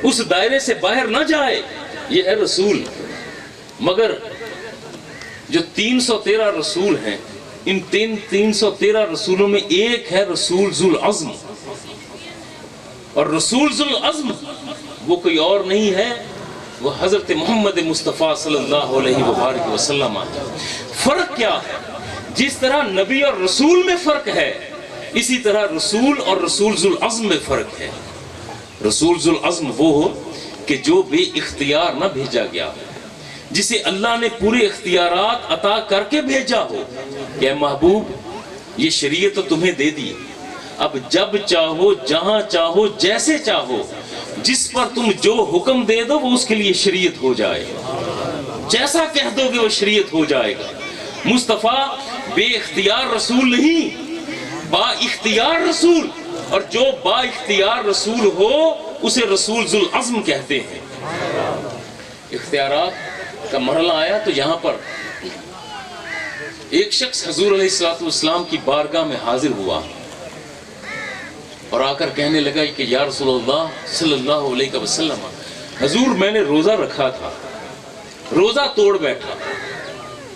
اس دائرے سے باہر نہ جائے، یہ ہے رسول. مگر جو 313 رسول ہیں، ان 313 رسولوں میں ایک ہے رسول ذو العزم. اور رسول ذو العزم وہ کوئی اور نہیں ہے، وہ حضرت محمد مصطفیٰ صلی اللہ علیہ وآلہ وسلم. فرق کیا ہے؟ جس طرح نبی اور رسول میں فرق ہے، اسی طرح رسول اور رسول ذو العزم میں فرق ہے. رسول ذو العزم وہ ہو کہ جو بے اختیار نہ بھیجا گیا، جسے اللہ نے پورے اختیارات عطا کر کے بھیجا ہو کہ اے محبوب یہ شریعت تو تمہیں دے دی، اب جب چاہو، جہاں چاہو، جیسے چاہو، جس پر تم جو حکم دے دو وہ اس کے لیے شریعت ہو جائے، جیسا کہہ دو گے وہ شریعت ہو جائے گا. مصطفیٰ بے اختیار رسول نہیں، با اختیار رسول. اور جو با اختیار رسول ہو اسے رسول ذو العزم کہتے ہیں. اختیارات کا مرحلہ آیا تو یہاں پر ایک شخص حضور علیہ السلام کی بارگاہ میں حاضر ہوا اور آ کر کہنے لگا کہ یا رسول اللہ صلی اللہ علیہ وسلم حضور میں نے روزہ رکھا تھا، روزہ توڑ بیٹھا،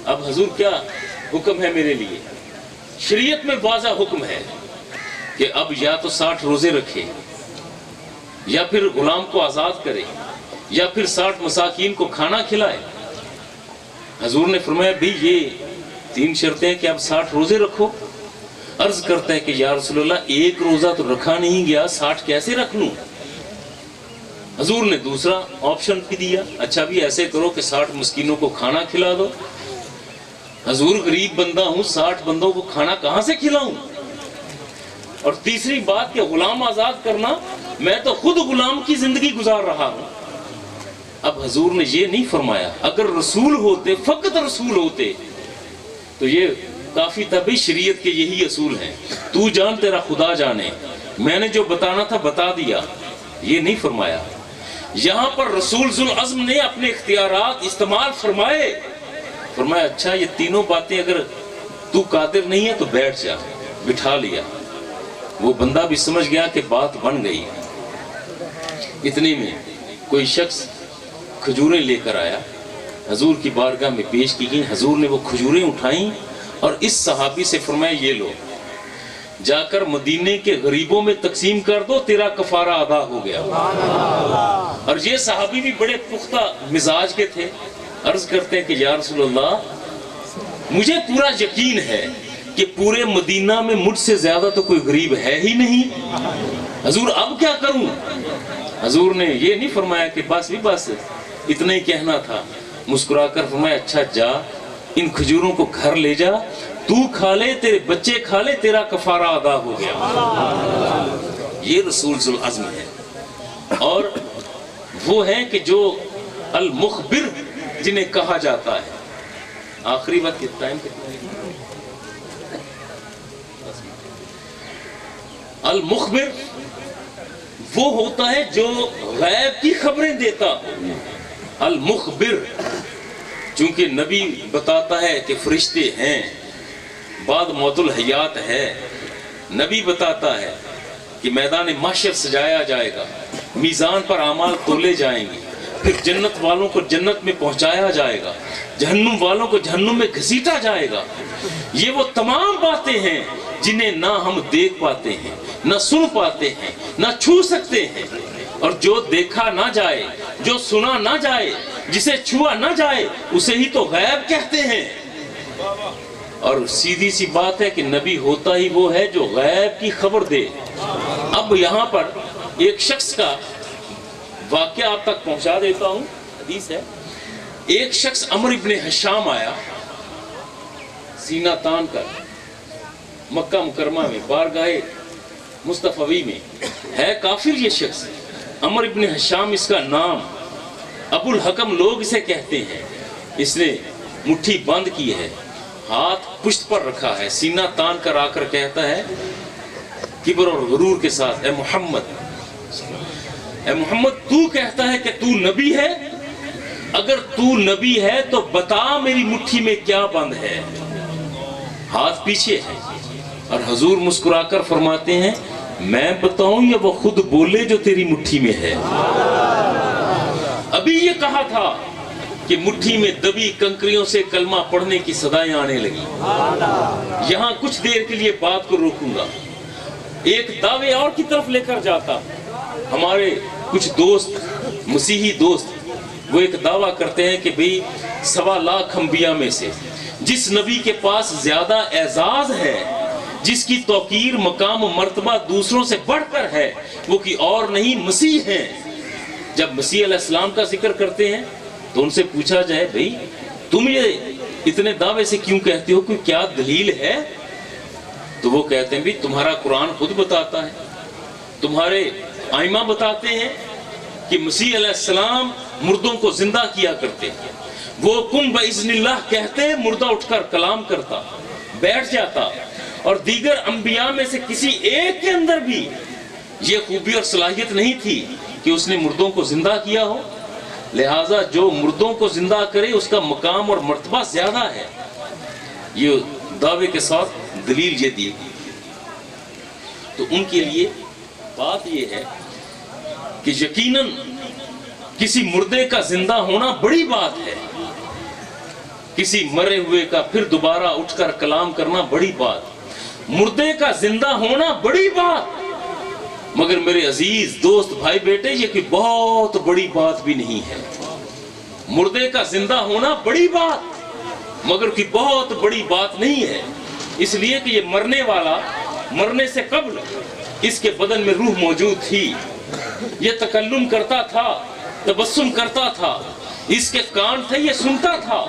اب حضور کیا حکم ہے میرے لیے؟ شریعت میں واضح حکم ہے کہ اب یا تو 60 روزے رکھے، یا پھر غلام کو آزاد کرے، یا پھر 60 مساکین کو کھانا کھلائے۔ حضور نے فرمایا بھئی یہ 3 شرطیں کہ اب 60 روزے رکھو۔ عرض کرتا ہے کہ یا رسول اللہ ایک روزہ تو رکھا نہیں گیا، 60 کیسے رکھ لوں؟ حضور نے دوسرا آپشن بھی دیا، اچھا بھی ایسے کرو کہ 60 مسکینوں کو کھانا کھلا دو۔ حضور غریب بندہ ہوں، 60 بندوں کو کھانا کہاں سے کھلاؤں؟ اور تیسری بات کہ غلام آزاد کرنا، میں تو خود غلام کی زندگی گزار رہا ہوں۔ اب حضور نے یہ نہیں فرمایا، اگر رسول ہوتے، فقط رسول ہوتے تو یہ کافی تھا بھئی شریعت کے یہی اصول ہیں، تو جان تیرا خدا جانے، میں نے جو بتانا تھا بتا دیا، یہ نہیں فرمایا۔ یہاں پر رسول ذو العزم نے اپنے اختیارات استعمال فرمائے، فرمایا اچھا یہ تینوں باتیں اگر تو قادر نہیں ہے تو بیٹھ جا، بٹھا لیا۔ وہ بندہ بھی سمجھ گیا کہ بات بن گئی۔ اتنے میں کوئی شخص کھجوریں لے کر آیا، حضور کی بارگاہ میں پیش کی گئی، حضور نے وہ کھجوریں اٹھائیں اور اس صحابی سے فرمایا یہ لو، جا کر مدینے کے غریبوں میں تقسیم کر دو، تیرا کفارہ ادا ہو گیا۔ اور یہ صحابی بھی بڑے پختہ مزاج کے تھے، عرض کرتے ہیں کہ یا رسول اللہ مجھے پورا یقین ہے کہ پورے مدینہ میں مجھ سے زیادہ تو کوئی غریب ہے ہی نہیں، حضور اب کیا کروں؟ حضور نے یہ نہیں فرمایا کہ بس اتنا ہی کہنا تھا، مسکرا کر فرمایا اچھا جا ان کھجوروں کو گھر لے جا، تو کھا لے، تیرے بچے کھا لے، تیرا کفارہ ادا ہو گیا۔ یہ رسول ذو العزم ہے۔ اور وہ ہیں کہ جو المخبر جنہیں کہا جاتا ہے۔ آخری وقت ٹائم کتنا ہے؟ المخبر وہ ہوتا ہے جو غیب کی خبریں دیتا ہو۔ المخبر چونکہ نبی بتاتا ہے کہ فرشتے ہیں، بعد موت الحیات ہے، نبی بتاتا ہے کہ میدان محشر سجایا جائے گا، میزان پر اعمال تولے جائیں گے، پھر جنت والوں کو جنت میں پہنچایا جائے گا، جہنم والوں کو جہنم میں گھسیٹا جائے گا۔ یہ وہ تمام باتیں ہیں جنہیں نہ ہم دیکھ پاتے ہیں، نہ سن پاتے ہیں، نہ چھو سکتے ہیں، اور جو دیکھا نہ جائے، جو سنا نہ جائے، جسے چھوا نہ جائے، اسے ہی تو غیب کہتے ہیں۔ اور سیدھی سی بات ہے کہ نبی ہوتا ہی وہ ہے جو غیب کی خبر دے۔ اب یہاں پر ایک شخص کا واقعہ آپ تک پہنچا دیتا ہوں، حدیث ہے۔ ایک شخص عمر ابن حشام آیا سینہ تان کر مکہ مکرمہ میں، بارگاہ مصطفی میں، ہے کافر یہ شخص، عمر ابن حشام اس کا نام، ابو الحکم لوگ اسے کہتے ہیں۔ اس نے مٹھی بند کی ہے، ہاتھ پشت پر رکھا ہے، سینہ تان کر آ کر کہتا ہے کبر اور غرور کے ساتھ، اے محمد تو کہتا ہے کہ تو نبی ہے، اگر تو نبی ہے تو بتا میری مٹھی میں کیا بند ہے۔ ہاتھ پیچھے ہے اور حضور مسکرا کر فرماتے ہیں میں بتاؤں یا وہ خود بولے جو تیری مٹھی میں ہے۔ ابھی یہ کہا تھا کہ مٹھی میں دبی کنکریوں سے کلمہ پڑھنے کی صدائیں آنے لگی۔ یہاں کچھ دیر کے لیے بات کو روکوں گا، ایک دعوے اور کی طرف لے کر جاتا۔ ہمارے کچھ دوست، مسیحی دوست، وہ ایک دعویٰ کرتے ہیں کہ بھئی 1.25 لاکھ انبیاء میں سے جس نبی کے پاس زیادہ اعزاز ہے، جس کی توقیر مقام و مرتبہ دوسروں سے بڑھ کر ہے، وہ کی اور نہیں مسیح ہیں۔ جب مسیح علیہ السلام کا ذکر کرتے ہیں تو ان سے پوچھا جائے بھئی تم یہ اتنے دعوے سے کیوں کہتے ہو، کوئی کیا دلیل ہے؟ تو وہ کہتے ہیں بھی تمہارا قرآن خود بتاتا ہے، تمہارے ائمہ بتاتے ہیں کہ مسیح علیہ السلام مردوں کو زندہ کیا کرتے ہیں، وہ کن باذن اللہ کہتے ہیں، مردہ اٹھ کر کلام کرتا، بیٹھ جاتا، اور دیگر انبیاء میں سے کسی ایک کے اندر بھی یہ خوبی اور صلاحیت نہیں تھی کہ اس نے مردوں کو زندہ کیا ہو، لہٰذا جو مردوں کو زندہ کرے اس کا مقام اور مرتبہ زیادہ ہے۔ یہ دعوے کے ساتھ دلیل یہ دی۔ تو ان کے لیے بات یہ ہے کہ یقیناً کسی مردے کا زندہ ہونا بڑی بات ہے، کسی مرے ہوئے کا پھر دوبارہ اٹھ کر کلام کرنا بڑی بات، مردے کا زندہ ہونا بڑی بات، مگر میرے عزیز دوست بھائی بیٹے یہ کوئی بہت بڑی بات بھی نہیں ہے۔ مردے کا زندہ ہونا بڑی بات مگر کوئی بہت بڑی بات نہیں ہے، اس لیے کہ یہ مرنے والا، مرنے سے قبل اس کے بدن میں روح موجود تھی، یہ تکلم کرتا تھا، تبسم کرتا تھا، اس کے کان تھے یہ سنتا تھا،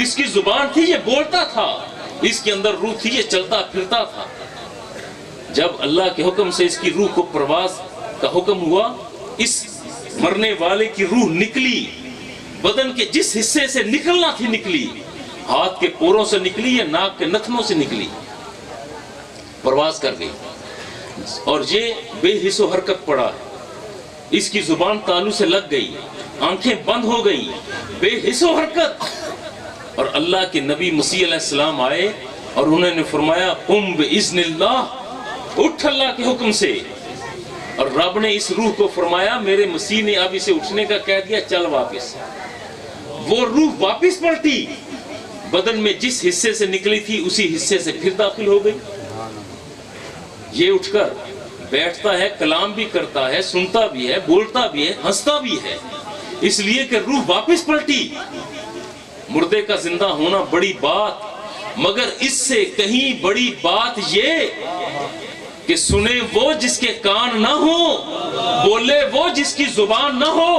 اس کی زبان تھی یہ بولتا تھا، اس کے اندر روح تھی یہ چلتا پھرتا تھا۔ جب اللہ کے حکم سے اس کی روح کو پرواز کا حکم ہوا، اس مرنے والے کی روح نکلی، بدن کے جس حصے سے نکلنا تھی نکلی، ہاتھ کے پوروں سے نکلی یا ناک کے نتنوں سے نکلی، پرواز کر گئی، اور یہ بے حس و حرکت پڑا، اس کی زبان تالو سے لگ گئی، آنکھیں بند ہو گئی، بے حس و حرکت۔ اور اللہ کے نبی مسیح علیہ السلام آئے اور انہوں نے فرمایا قم باذن اللہ، اٹھ اللہ کے حکم سے، اور رب نے اس روح کو فرمایا، میرے مسیح نے اب اسے اٹھنے کا کہہ دیا، چل واپس۔ وہ روح واپس پلٹی، بدن میں جس حصے سے نکلی تھی اسی حصے سے پھر داخل ہو گئی۔ یہ اٹھ کر بیٹھتا ہے، کلام بھی کرتا ہے، سنتا بھی ہے، بولتا بھی ہے، ہنستا بھی ہے، اس لیے کہ روح واپس پلٹی۔ مردے کا زندہ ہونا بڑی بات، مگر اس سے کہیں بڑی بات یہ کہ سنے وہ جس کے کان نہ ہو، بولے وہ جس کی زبان نہ ہو۔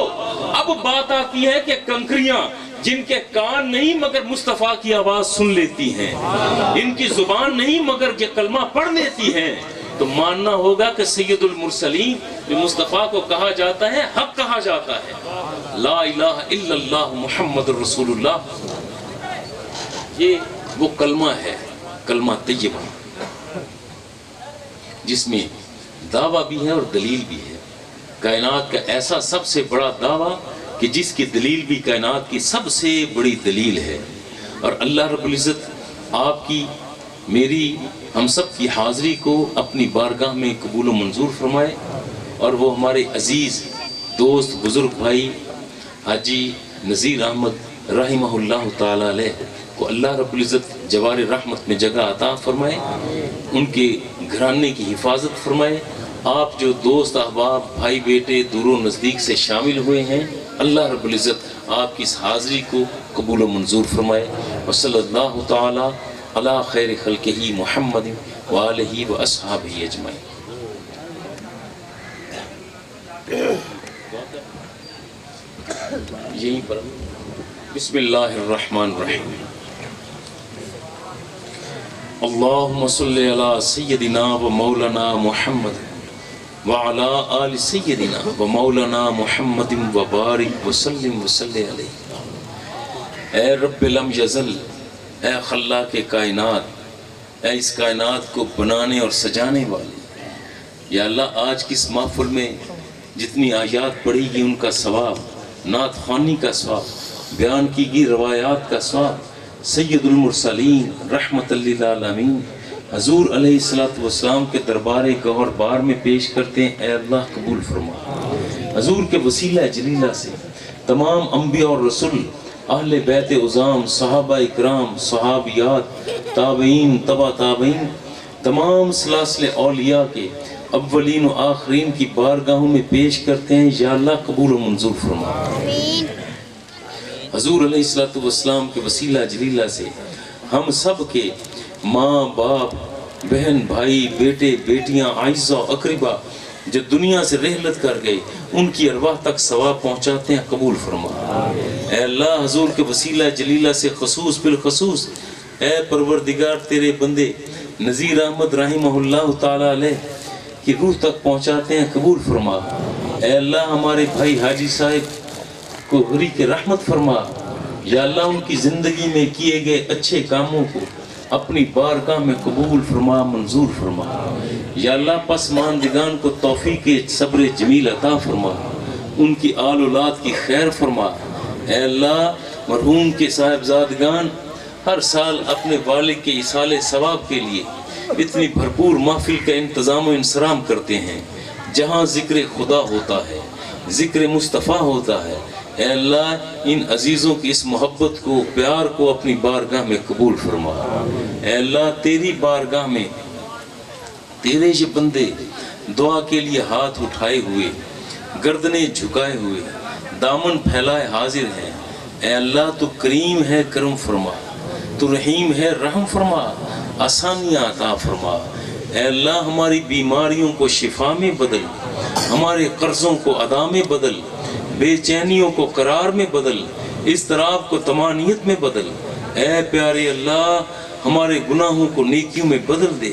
اب بات آتی ہے کہ کنکریاں جن کے کان نہیں مگر مصطفیٰ کی آواز سن لیتی ہیں، ان کی زبان نہیں مگر یہ کلمہ پڑھ لیتی ہیں، تو ماننا ہوگا کہ سید المرسلین جو مصطفیٰ کو کہا جاتا ہے حق کہا جاتا ہے، لا الہ الا اللہ محمد رسول اللہ، یہ وہ کلمہ ہے، کلمہ طیبہ، جس میں دعویٰ بھی ہے اور دلیل بھی ہے۔ کائنات کا ایسا سب سے بڑا دعویٰ کہ جس کی دلیل بھی کائنات کی سب سے بڑی دلیل ہے، اور اللہ رب العزت آپ کی، میری، ہم سب کی حاضری کو اپنی بارگاہ میں قبول و منظور فرمائے، اور وہ ہمارے عزیز دوست بزرگ بھائی حاجی نذیر احمد رحمہ اللہ تعالی علیہ کو اللہ رب العزت جوار رحمت میں جگہ عطا فرمائے، ان کے گھرانے کی حفاظت فرمائے۔ آپ جو دوست احباب بھائی بیٹے دور و نزدیک سے شامل ہوئے ہیں، اللہ رب العزت آپ کی اس حاضری کو قبول و منظور فرمائے۔ وصلی اللہ تعالی علی خیر خلقہ محمد وآلہ واصحابہ اجمعین۔ یہیں پر بسم اللہ الرحمن الرحیم۔ اللہم صلی علی سیدنا و مولانا محمد وعلی آل سیدنا و مولانا محمد وبارک وسلم وصلی علیہ۔ اے رب لم یزل، اے خلاق کائنات، اے اس کائنات کو بنانے اور سجانے والے، یا اللہ آج کس محفل میں جتنی آیات پڑھی گی ان کا ثواب، نعت خوانی کا ثواب، بیان کی گئی روایات کا ثواب، سید المرسلین رحمت للعالمین حضور علیہ السلام کے دربار گوہر بار میں پیش کرتے ہیں۔ اے اللہ قبول فرما، حضور کے وسیلہ جلیلہ سے تمام انبیاء اور رسول، اہل بیت عظام، صحابہ اکرام، صحابیات، تابعین، تبع تابعین، تمام سلاسل اولیاء کے اولین و آخرین کی بارگاہوں میں پیش کرتے ہیں، یا اللہ قبول و منظور فرما۔ حضور علیہ السلام کے وسیلہ جلیلہ سے ہم سب کے ماں باپ، بہن بھائی، بیٹے بیٹیاں، اعزاء اقربا جو دنیا سے رحلت کر گئے، ان کی ارواح تک ثواب پہنچاتے ہیں، قبول فرما۔ اے اللہ حضور کے وسیلہ جلیلہ سے خصوص بالخصوص اے پروردگار تیرے بندے نذیر احمد رحمہ اللہ تعالی علیہ کی روح تک پہنچاتے ہیں، قبول فرما۔ اے اللہ ہمارے بھائی حاجی صاحب کو غریق رحمت فرما، یا اللہ ان کی زندگی میں کیے گئے اچھے کاموں کو اپنی بارگاہ میں قبول فرما، منظور فرما۔ یا اللہ پسماندگان کو توفیق صبر جمیل عطا فرما، ان کی آل اولاد کی خیر فرما۔ اے اللہ مرحوم کے صاحبزادگان ہر سال اپنے والد کے ایصال ثواب کے لیے اتنی بھرپور محفل کا انتظام و انصرام کرتے ہیں، جہاں ذکر خدا ہوتا ہے ذکر مصطفیٰ ہوتا ہے۔ اے اللہ ان عزیزوں کی اس محبت کو، پیار کو اپنی بارگاہ میں قبول فرما۔ اے اللہ تیری بارگاہ میں تیرے یہ بندے دعا کے لیے ہاتھ اٹھائے ہوئے، گردنیں جھکائے ہوئے، دامن پھیلائے حاضر ہیں۔ اے اللہ تو کریم ہے، کرم فرما، تو رحیم ہے، رحم فرما، آسانیاں عطا فرما۔ اے اللہ ہماری بیماریوں کو شفا میں بدل، ہمارے قرضوں کو ادا میں بدل، بے چینیوں کو قرار میں بدل، اضطراب کو طمانینت میں بدل۔ اے پیارے اللہ ہمارے گناہوں کو نیکیوں میں بدل دے۔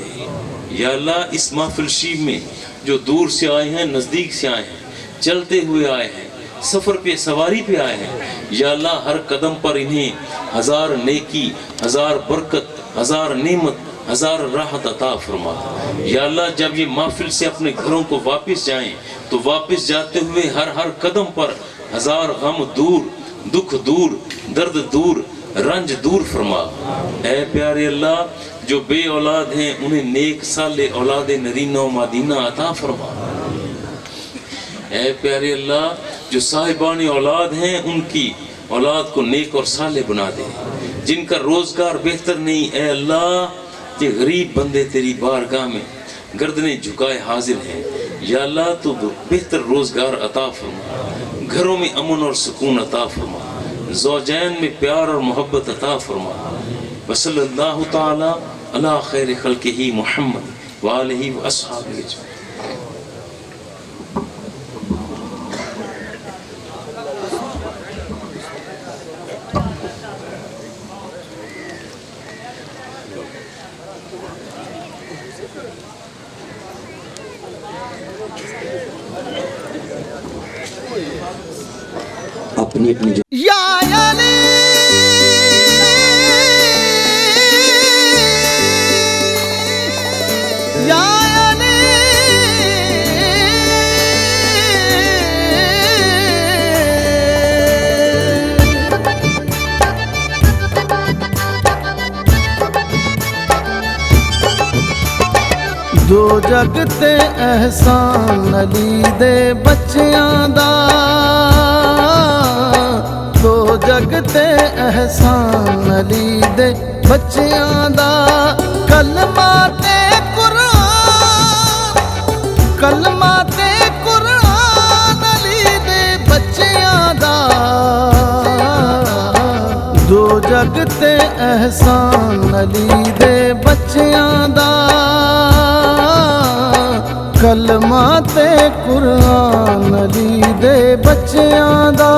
یا اللہ اس محفل شریف میں جو دور سے آئے ہیں، نزدیک سے آئے ہیں، چلتے ہوئے آئے ہیں، سفر پہ سواری پہ آئے ہیں، یا اللہ ہر قدم پر انہیں ہزار نیکی، ہزار برکت، ہزار نعمت، ہزار راحت عطا فرما۔ یا اللہ جب یہ محفل سے اپنے گھروں کو واپس جائیں تو واپس جاتے ہوئے ہر قدم پر ہزار غم دور، دکھ دور، درد دور، رنج دور فرما۔ اے پیارے اللہ جو بے اولاد ہیں انہیں نیک صالح اولاد نرینہ و مادینہ عطا فرما۔ اے پیارے اللہ جو صاحبان اولاد ہیں ان کی اولاد کو نیک اور صالح بنا دے۔ جن کا روزگار بہتر نہیں، اے اللہ یہ غریب بندے تیری بارگاہ میں گردنیں جھکائے حاضر ہیں، یا اللہ تو بہتر روزگار عطا فرما، گھروں میں امن اور سکون عطا فرما، زوجین میں پیار اور محبت عطا فرما۔ وصلی اللہ تعالی علی خیر خلقہ محمد وآلہ واصحابہ اجمعین۔ اپنی اپنی یا علی یا علی دو جگ تے احسان علی دے بچیاں دا، دو جگ تے احسان علی دے بچیاں دا، کلمہ تے قرآن، کلمہ تے قرآن علی دے بچیاں دا، دو جگ تے احسان علی دے بچیاں دا، کلمہ تے قرآن علی دے بچیاں دا۔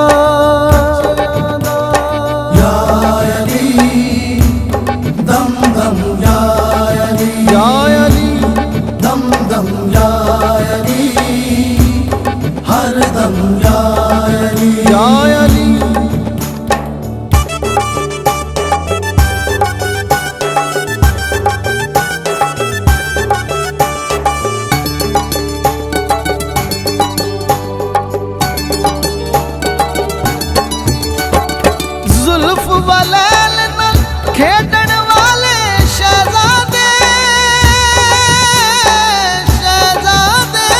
زلف ولیل نال کھیڈن والے شہزادے، شہزادے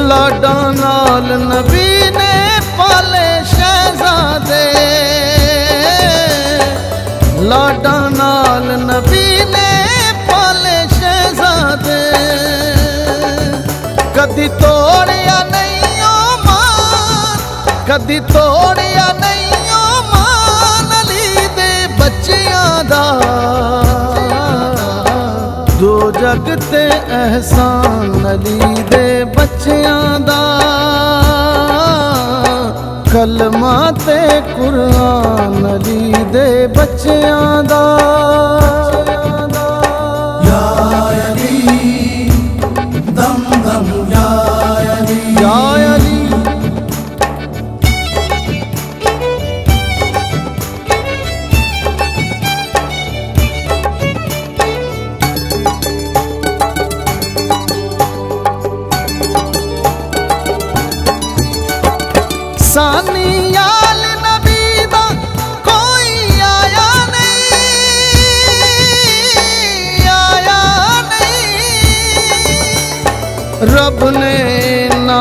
لاڈاں نال نبی نے پالے شہزادے، لاڈاں نال نبی نے پالے شہزادے، کدی توڑیا نہیں او مان، کدی توڑیا نہیں او مان علی دے بچیاں دا، دو جگ تے احسان علی دے بچیاں دا، کلمہ تے قرآن علی دے بچیاں دا۔ یا علی دم دم یا علی، یا علی سانی آل نبی دا کوئی آیا نہیں، آیا نہیں، رب نے نہ